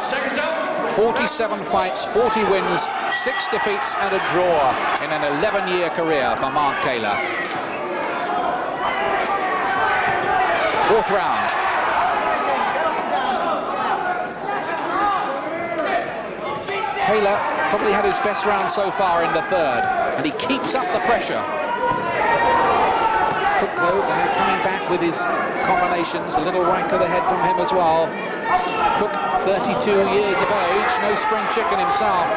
47 fights, 40 wins, 6 defeats and a draw in an 11-year career for Mark Kaylor. Fourth round. Kaylor probably had his best round so far in the third, and he keeps up the pressure. Cook, though, coming back with his combinations, a little right to the head from him as well. Cook, 32 years of age, no spring chicken himself.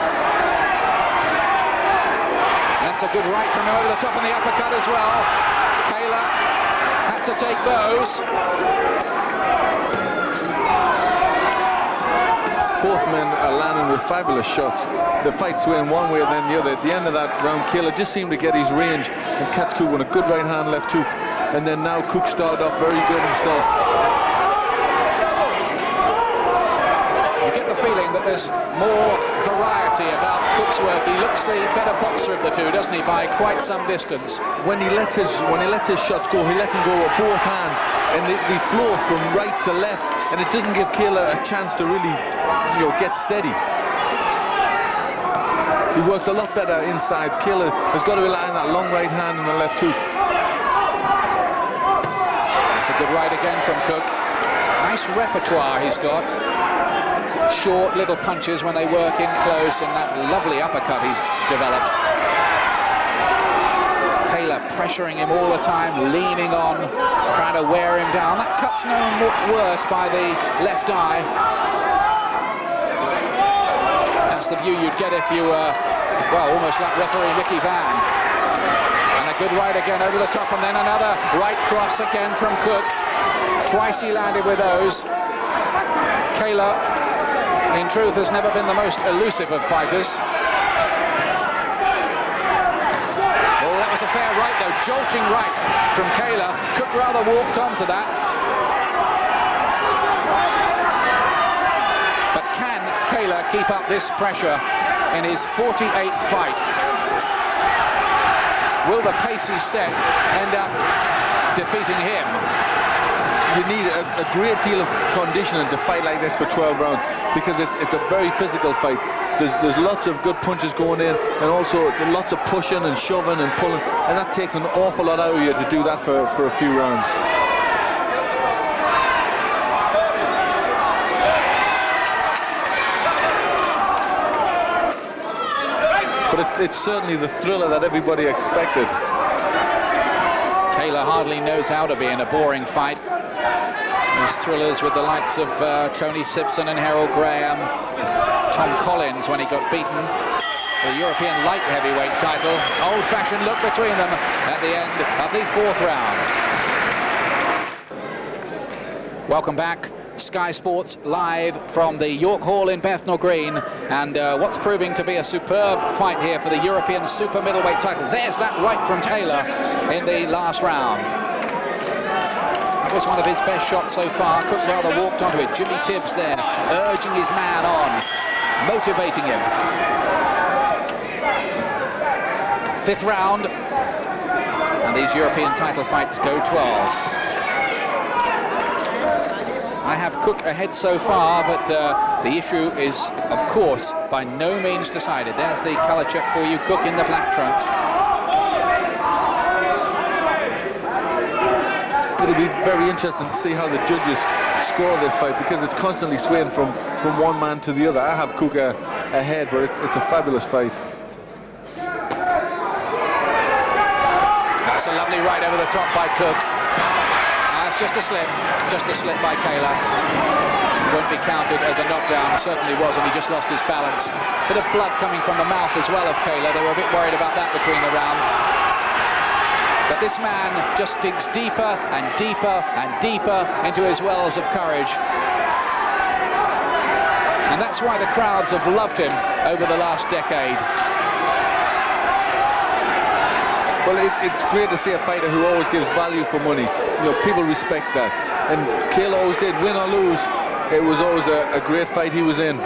That's a good right from him over the top on the uppercut as well. Kaylor had to take those. Both men are landing with fabulous shots. The fight swaying one way and then the other. At the end of that round, Kaylor just seemed to get his range and catch Cook with a good right hand, left hook. And then now Cook started off very good himself. You get the feeling that there's more variety about Cook's work. He looks the better boxer of the two, doesn't he, by quite some distance. When he lets his shots go, he lets them go with both hands, and they flow from right to left, and it doesn't give Kaylor a chance to really, get steady. He works a lot better inside. Kaylor has got to rely on that long right hand and the left hook. That's a good right again from Cook. Nice repertoire he's got. Short little punches when they work in close, and that lovely uppercut he's developed. Kaylor pressuring him all the time, leaning on, trying to wear him down. That cut's no worse by the left eye. That's the view you'd get if you were, well, almost like referee Mickey Van. And a good right again over the top, and then another right cross again from Cook. Twice he landed with those. Kaylor, in truth, has never been the most elusive of fighters. Oh, that was a fair right, though. Jolting right from Kaylor. Cook rather walked onto that. But can Kaylor keep up this pressure in his 48th fight? Will the pace he set end up defeating him? You need a great deal of conditioning to fight like this for 12 rounds, because it's a very physical fight. There's lots of good punches going in, and also lots of pushing and shoving and pulling, and that takes an awful lot out of you to do that for a few rounds. But it's certainly the thriller that everybody expected. Kaylor hardly knows how to be in a boring fight. Those thrillers with the likes of Tony Simpson and Harold Graham, Tom Collins when he got beaten, the European light heavyweight title. Old-fashioned look between them at the end of the fourth round. Welcome back. Sky Sports live from the York Hall in Bethnal Green, and what's proving to be a superb fight here for the European super middleweight title. There's that right from Kaylor in the last round. That was one of his best shots so far. Cook rather walked onto it. Jimmy Tibbs there, urging his man on, motivating him. Fifth round, and these European title fights go 12. I have Cook ahead so far, but the issue is, of course, by no means decided. There's the colour check for you, Cook in the black trunks. It'll be very interesting to see how the judges score this fight, because it's constantly swaying from one man to the other. I have Cook ahead, but it's a fabulous fight. That's a lovely right over the top by Cook. It's just a slip by Kaylor. It won't be counted as a knockdown. It certainly wasn't. He just lost his balance. Bit of blood coming from the mouth as well of Kaylor. They were a bit worried about that between the rounds. But this man just digs deeper and deeper and deeper into his wells of courage. And that's why the crowds have loved him over the last decade. Well, it's great to see a fighter who always gives value for money. You know, people respect that. And Kaylor always did, win or lose. It was always a great fight he was in.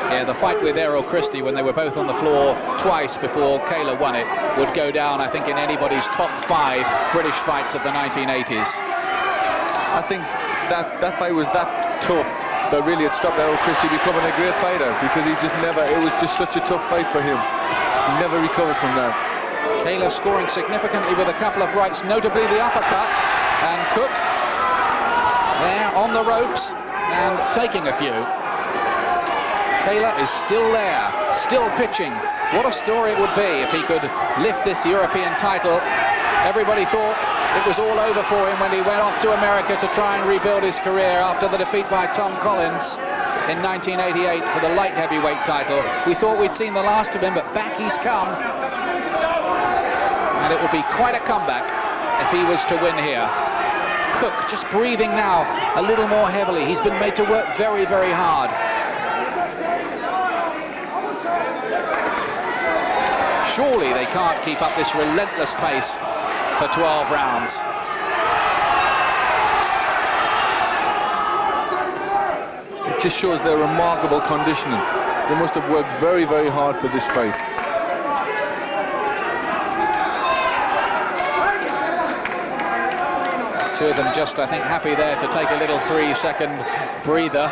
Yeah, the fight with Errol Christie, when they were both on the floor twice before Kaylor won it, would go down, I think, in anybody's top 5 British fights of the 1980s. I think that fight was that tough that really it stopped Errol Christie becoming a great fighter, because he just never, it was just such a tough fight for him. He never recovered from that. Kaylor scoring significantly with a couple of rights, notably the uppercut, and Cook there on the ropes and taking a few. Kaylor is still there, still pitching. What a story it would be if he could lift this European title. Everybody thought it was all over for him when he went off to America to try and rebuild his career after the defeat by Tom Collins in 1988 for the light heavyweight title. We thought we'd seen the last of him, but back he's come. And it would be quite a comeback if he was to win here. Cook just breathing now a little more heavily. He's been made to work very, very hard. Surely they can't keep up this relentless pace for 12 rounds. It just shows their remarkable conditioning. They must have worked very, very hard for this fight. Two of them just, I think, happy there to take a little 3-second breather.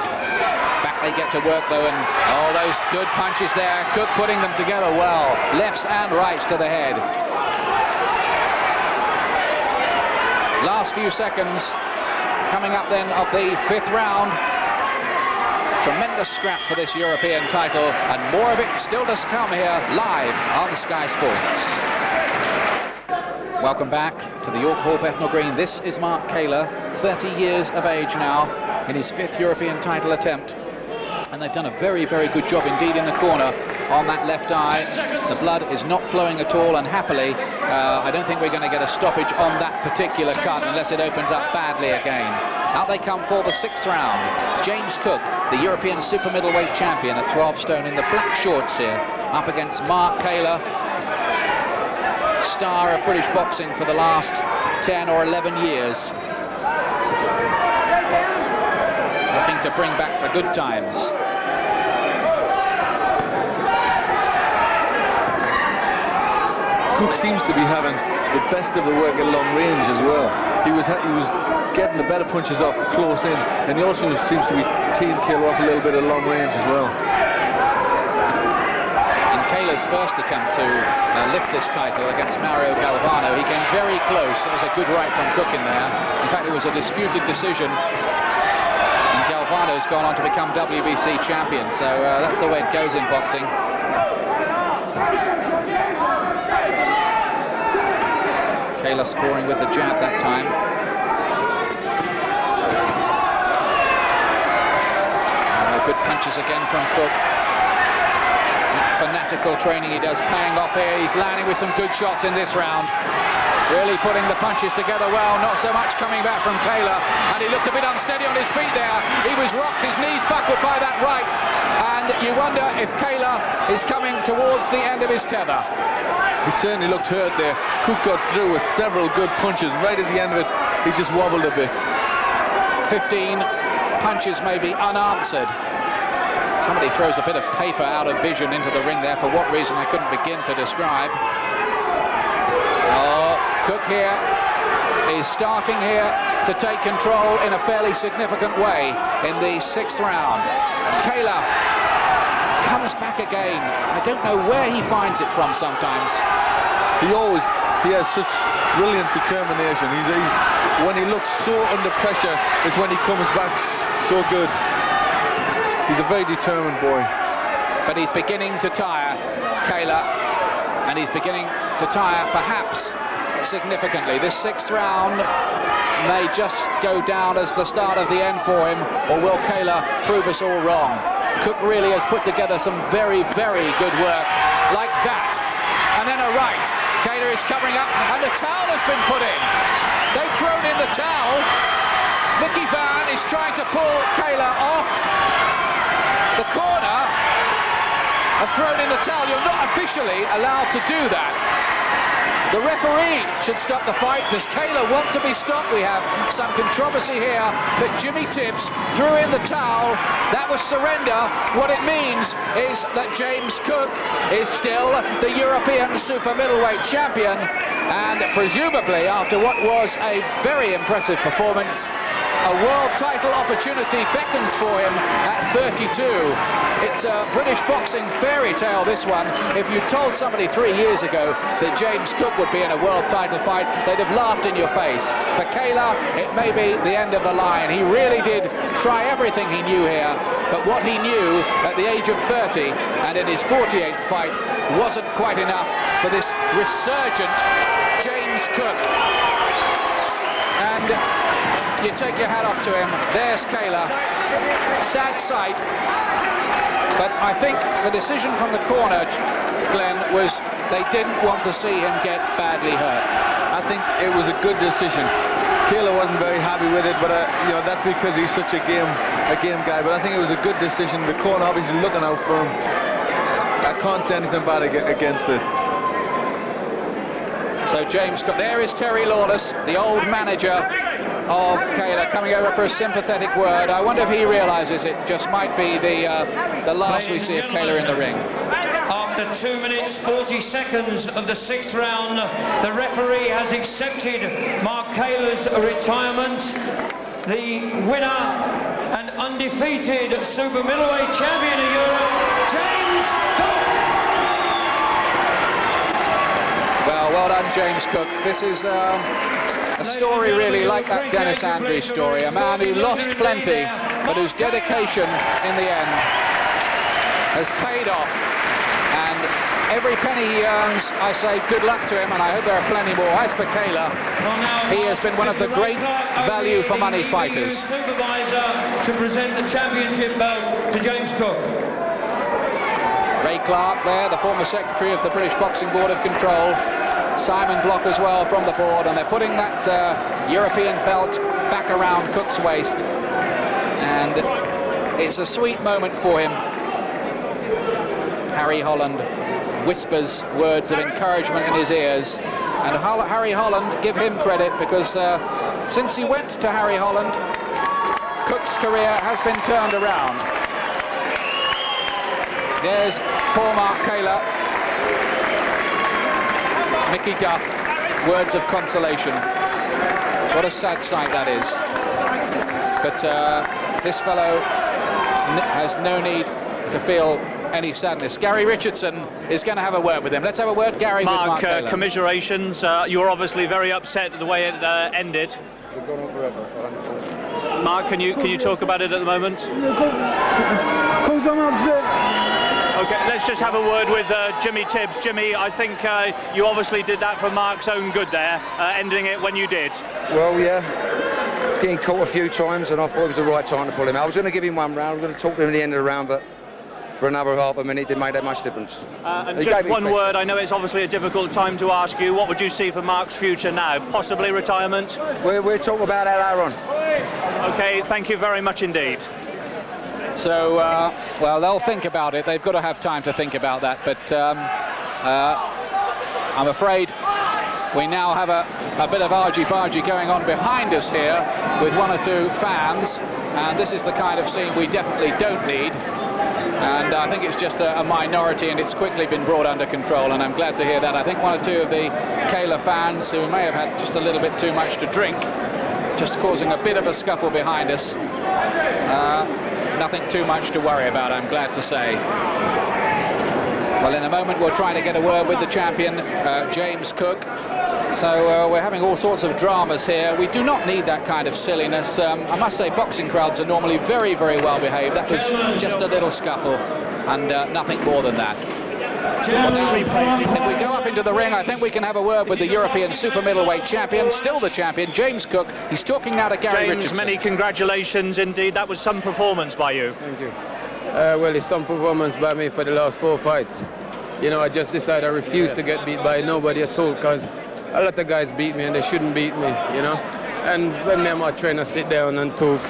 Back they get to work though, and oh, those good punches there. Cook putting them together well. Lefts and rights to the head. Last few seconds coming up then of the 5th round. Tremendous scrap for this European title, and more of it still to come here live on Sky Sports. Welcome back to the York Hall, Bethnal Green. This is Mark Kaylor, 30 years of age now, in his 5th European title attempt. And they've done a very, very good job indeed in the corner on that left eye. The blood is not flowing at all, and happily, I don't think we're going to get a stoppage on that particular cut unless it opens up badly again. Out they come for the 6th round. James Cook, the European super middleweight champion at 12 stone in the black shorts here, up against Mark Kaylor, star of British boxing for the last 10 or 11 years. Looking to bring back the good times. Cook seems to be having the best of the work at long range as well. He was getting the better punches up close in, and he also seems to be teeing Kaylor up a little bit at long range as well. Kaylor's first attempt to lift this title against Mario Galvano, he came very close. That was a good right from Cook in there. In fact, it was a disputed decision, and Galvano's gone on to become WBC champion, so that's the way it goes in boxing. Kaylor scoring with the jab that time. Good punches again from Cook. Fanatical training he does paying off here. He's landing with some good shots in this round. Really putting the punches together well. Not so much coming back from Kaylor. And he looked a bit unsteady on his feet there. He was rocked, his knees backward by that right. And you wonder if Kaylor is coming towards the end of his tether. He certainly looked hurt there. Cook got through with several good punches. Right at the end of it, he just wobbled a bit. 15 punches maybe unanswered. Somebody throws a bit of paper out of vision into the ring there, for what reason I couldn't begin to describe. Oh, Cook here is starting here to take control in a fairly significant way in the 6th round. Kaylor comes back again. I don't know where he finds it from sometimes. He has such brilliant determination. When he looks so under pressure, it's when he comes back so good. He's a very determined boy. But he's beginning to tire, Kaylor, and he's beginning to tire perhaps significantly. This 6th round may just go down as the start of the end for him, or will Kaylor prove us all wrong? Cook really has put together some very, very good work, like that. And then a right. Kaylor is covering up, and the towel has been put in. They've thrown in the towel. Mickey Van is trying to pull Kaylor off. The corner have thrown in the towel. You're not officially allowed to do that. The referee should stop the fight. Does Kaylor want to be stopped? We have some controversy here that Jimmy Tibbs threw in the towel. That was surrender. What it means is that James Cook is still the European super middleweight champion, and presumably after what was a very impressive performance, a world title opportunity beckons for him at 32. It's a British boxing fairy tale, this one. If you told somebody 3 years ago that James Cook would be in a world title fight, they'd have laughed in your face. For Kaylor, it may be the end of the line. He really did try everything he knew here, but what he knew at the age of 30 and in his 48th fight wasn't quite enough for this resurgent James Cook. And you take your hat off to him. There's Kaylor. Sad sight. But I think the decision from the corner, Glenn, was they didn't want to see him get badly hurt. I think it was a good decision. Kaylor wasn't very happy with it, but you know, that's because he's such a game guy. But I think it was a good decision. The corner obviously looking out for him. I can't say anything bad against it. So James Cook, there is Terry Lawless, the old manager of Kaylor, coming over for a sympathetic word. I wonder if he realises it just might be the last we see of Kaylor in the ring. After 2 minutes 40 seconds of the 6th round, the referee has accepted Mark Kaylor's retirement. The winner and undefeated super middleweight champion of Europe, James Cook. Well done, James Cook. This is a story really like that Dennis Andrews story, a man who lost plenty, but whose dedication in the end has paid off. And every penny he earns, I say good luck to him, and I hope there are plenty more. As for Kaylor, he has been one of the great value for money fighters. Supervisor to present the championship belt to James Cook. Ray Clark there, the former secretary of the British Boxing Board of Control. Simon Block as well from the board, and they're putting that European belt back around Cook's waist, and it's a sweet moment for him. Harry Holland whispers words of encouragement in his ears, and Harry Holland, give him credit, because since he went to Harry Holland, Cook's career has been turned around. There's poor Mark Kaylor. Mickey Duff, words of consolation. What a sad sight that is. But this fellow has no need to feel any sadness. Gary Richardson is going to have a word with him. Let's have a word, Gary, with Mark Kaylor. Commiserations. You're obviously very upset at the way it ended. Mark, can you talk about it at the moment? Because I'm upset. Okay, let's just have a word with Jimmy Tibbs. Jimmy, I think you obviously did that for Mark's own good there, ending it when you did. Well, yeah, getting caught a few times, and I thought it was the right time to pull him out. I was going to give him 1 round, I was going to talk to him at the end of the round, but for another half a minute, it didn't make that much difference. And just one word, I know it's obviously a difficult time to ask you, what would you see for Mark's future now? Possibly retirement? We'll talk about that later on. Okay, thank you very much indeed. So, well, they'll think about it. They've got to have time to think about that. But I'm afraid we now have a bit of argy-bargy going on behind us here with 1 or 2 fans. And this is the kind of scene we definitely don't need. And I think it's just a minority, and it's quickly been brought under control. And I'm glad to hear that. I think 1 or 2 of the Kaylor fans who may have had just a little bit too much to drink, just causing a bit of a scuffle behind us. Nothing too much to worry about, I'm glad to say. Well, in a moment we'll try to get a word with the champion, James Cook. So we're having all sorts of dramas here. We do not need that kind of silliness. I must say boxing crowds are normally very, very well behaved. That was just a little scuffle and nothing more than that. Well, now, if we go up into the ring, I think we can have a word with the European super middleweight champion, still the champion, James Cook. He's talking now to Gary Richardson. Many congratulations indeed. That was some performance by you. Thank you. Well, it's some performance by me for the last 4 fights. You know, I just decided I refuse to get beat by nobody at all, because a lot of guys beat me and they shouldn't beat me, you know. And when me and my trainer sit down and talk,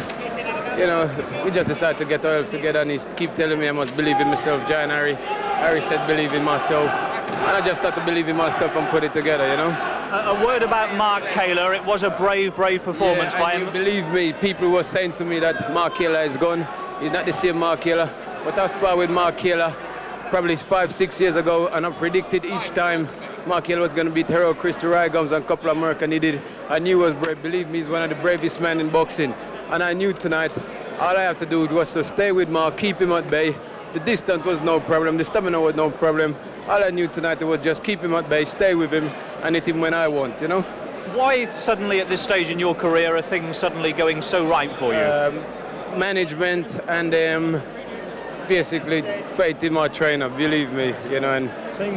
you know, we just decided to get ourselves together, and he keep telling me I must believe in myself. John Harry said believe in myself, and I just have to believe in myself and put it together, you know. A word about Mark Kaylor. It was a brave performance by him. Believe me, people were saying to me that Mark Kaylor is gone. He's not the same Mark Kaylor, but I sparred with Mark Kaylor probably 5-6 years ago, and I predicted each time Mark Kaylor was going to beat Harold Christy Rygums and a couple of Merc, and he did. I knew he was brave. Believe me, he's one of the bravest men in boxing. And I knew tonight all I have to do was to stay with Mark, keep him at bay. The distance was no problem, the stamina was no problem. All I knew tonight was just keep him at bay, stay with him, and hit him when I want, you know. Why suddenly at this stage in your career are things suddenly going so right for you? Management and basically faith in my trainer, believe me, you know, and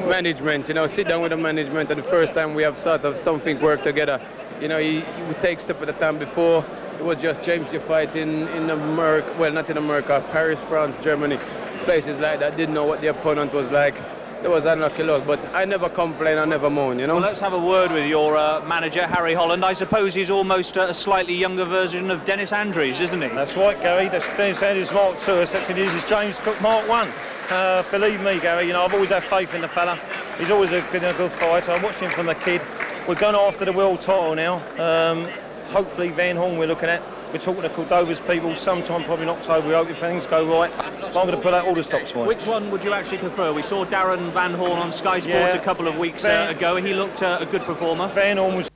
management, you know, sit down with the management, and the first time we have sort of something work together, you know, he would take step at a time. Before it was just James you fight in America, well, not in America, Paris, France, Germany, places like that. Didn't know what the opponent was like. It was unlucky loss, but I never complain, I never moan, you know. Well, let's have a word with your manager, Harry Holland. I suppose he's almost a slightly younger version of Dennis Andrews, isn't he? That's right, Gary. That's Dennis Andrews Mark II, except it is James Cook Mark I. Believe me, Gary, you know, I've always had faith in the fella. He's always been a good fighter. I watched him from a kid. We're going after the world title now. Hopefully Van Horn we're looking at. We're talking to Cordova's people sometime probably in October. We hope if things go right. But I'm going to put out all the stops for him. Which one would you actually prefer? We saw Darren Van Horn on Sky Sports a couple of weeks ago. He looked a good performer. Van Horn was...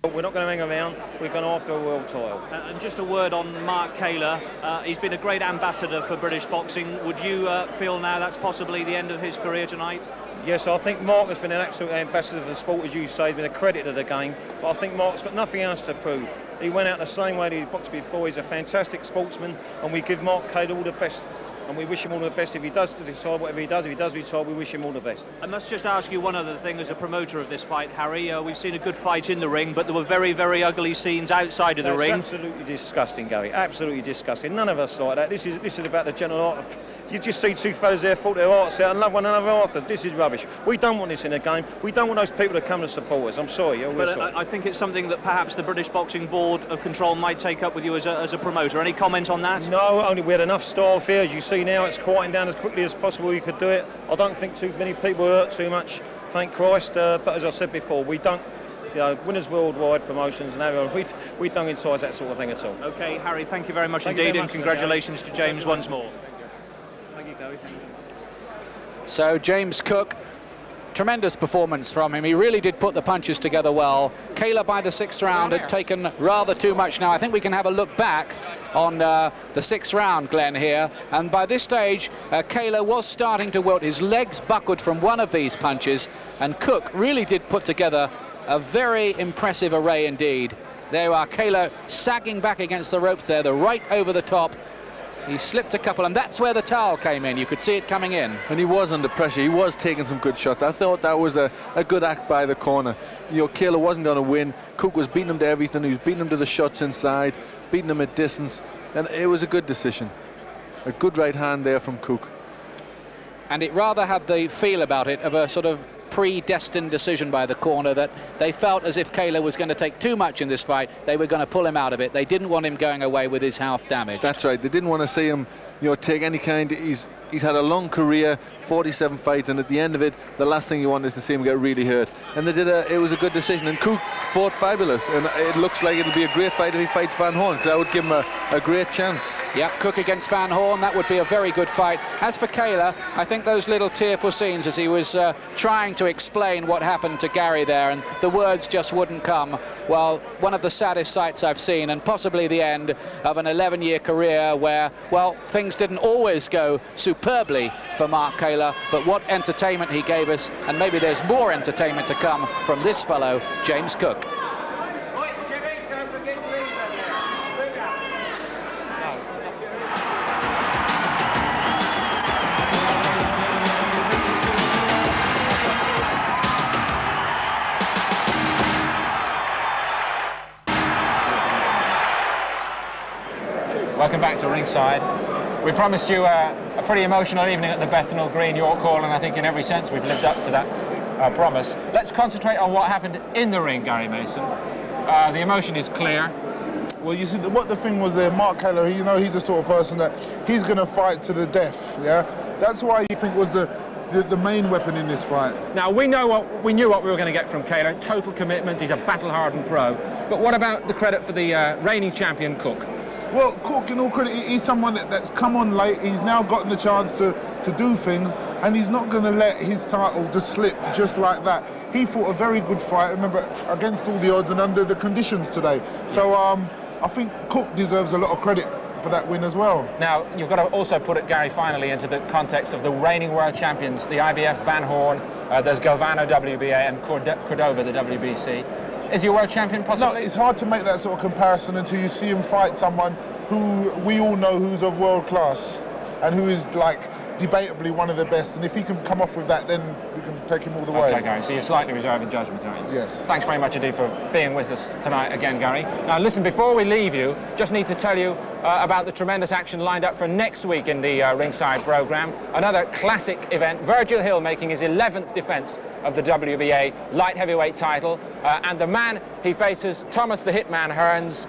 We're not going to hang around. We're going after a world title. And just a word on Mark Kaylor. He's been a great ambassador for British boxing. Would you feel now that's possibly the end of his career tonight? Yes, I think Mark has been an absolute ambassador for the sport, as you say. He's been a credit to the game. But I think Mark's got nothing else to prove. He went out the same way that he boxed before. He's a fantastic sportsman, and we give Mark Kaylor all the best. And we wish him all the best. If he does decide whatever he does, if he does retire, we wish him all the best. I must just ask you one other thing as a promoter of this fight, Harry. We've seen a good fight in the ring, but there were very, very ugly scenes outside of the ring. Absolutely disgusting, Gary. Absolutely disgusting. None of us like that. This is about the general art. You just see two fellas there, fought their hearts out and love one another after. This is rubbish. We don't want this in a game. We don't want those people to come to support us. I'm sorry. But I think it's something that perhaps the British Boxing Board of Control might take up with you as a promoter. Any comment on that? No, only we had enough style here. As you see now, it's quieting down as quickly as possible. We could do it. I don't think too many people hurt too much, thank Christ. But as I said before, we don't, you know, Winners Worldwide Promotions and everyone, we don't encourage that sort of thing at all. Okay, Harry, thank you very much indeed, and congratulations to James once more. Thank you, Gary. So James Cook, tremendous performance from him. He really did put the punches together well. Kaylor by the 6th round had taken rather too much. Now I think we can have a look back on the 6th round, Glenn, here, and by this stage Kaylor was starting to wilt. His legs buckled from one of these punches, and Cook really did put together a very impressive array indeed. There you are, Kaylor sagging back against the ropes there, the right over the top. He slipped a couple, and that's where the towel came in. You could see it coming in. And he was under pressure. He was taking some good shots. I thought that was a good act by the corner. You know, Kaylor wasn't going to win. Cook was beating him to everything. He was beating him to the shots inside, beating him at distance. And it was a good decision. A good right hand there from Cook. And it rather had the feel about it of a sort of predestined decision by the corner, that they felt as if Kaylor was going to take too much in this fight. They were going to pull him out of it. They didn't want him going away with his health damaged. That's right. They didn't want to see him, you know, take any kind. He's had a long career, 47 fights, and at the end of it, the last thing you want is to see him get really hurt. And it was a good decision. And Cook fought fabulous, and it looks like it'll be a great fight if he fights Van Horn, because that would give him a great chance. Yeah, Cook against Van Horn, that would be a very good fight. As for Kaylor, I think those little tearful scenes as he was trying to explain what happened to Gary there, and the words just wouldn't come. Well, one of the saddest sights I've seen, and possibly the end of an 11-year career where, well, things didn't always go superbly for Mark Kaylor, but what entertainment he gave us, and maybe there's more entertainment to come from this fellow, James Cook. Welcome back to ringside. We promised you a pretty emotional evening at the Bethnal Green York Hall, and I think in every sense we've lived up to that promise. Let's concentrate on what happened in the ring, Gary Mason. The emotion is clear. Well, you see, what the thing was there, Mark Kaylor, he's the sort of person that he's going to fight to the death, yeah? That's why you think was the main weapon in this fight. Now, we knew what we were going to get from Kaylor. Total commitment, he's a battle-hardened pro. But what about the credit for the reigning champion, Cook? Well, Cook, in all credit, he's someone that's come on late. He's now gotten the chance to do things, and he's not going to let his title just slip just like that. He fought a very good fight, remember, against all the odds and under the conditions today. So, I think Cook deserves a lot of credit for that win as well. Now, you've got to also put it, Gary, finally into the context of the reigning world champions, the IBF Van Horn, there's Galvano WBA and Cordova the WBC. Is he a world champion possibly? No, it's hard to make that sort of comparison until you see him fight someone who we all know who's of world class and who is like debatably one of the best, and if he can come off with that, then we can take him all the way. Okay, Gary, so you're slightly reserved in judgment, aren't you? Yes. Thanks very much indeed for being with us tonight again, Gary. Now listen, before we leave you, just need to tell you about the tremendous action lined up for next week in the ringside programme. Another classic event, Virgil Hill making his 11th defence of the WBA light heavyweight title, and the man he faces, Thomas the Hitman Hearns,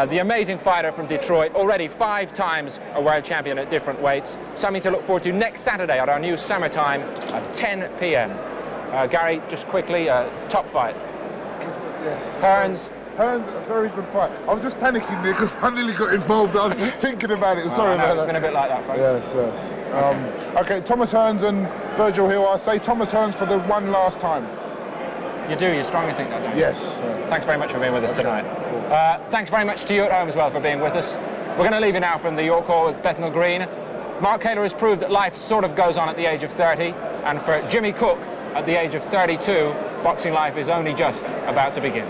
the amazing fighter from Detroit, already 5 times a world champion at different weights. Something to look forward to next Saturday at our new summertime of 10 p.m. Gary, just quickly, top fight. Yes. Hearns, a very good fight. I was just panicking there because I nearly got involved. I was thinking about it. Sorry about that. It's been a bit like that, folks. Yes. Okay, Thomas Hearns and Virgil Hill. I say Thomas Hearns for the one last time. You do, you strongly think that, don't you? Yes. Thanks very much for being with us tonight. Thanks very much to you at home as well for being with us. We're going to leave you now from the York Hall with Bethnal Green. Mark Kaylor has proved that life sort of goes on at the age of 30, and for Jimmy Cook, at the age of 32, boxing life is only just about to begin.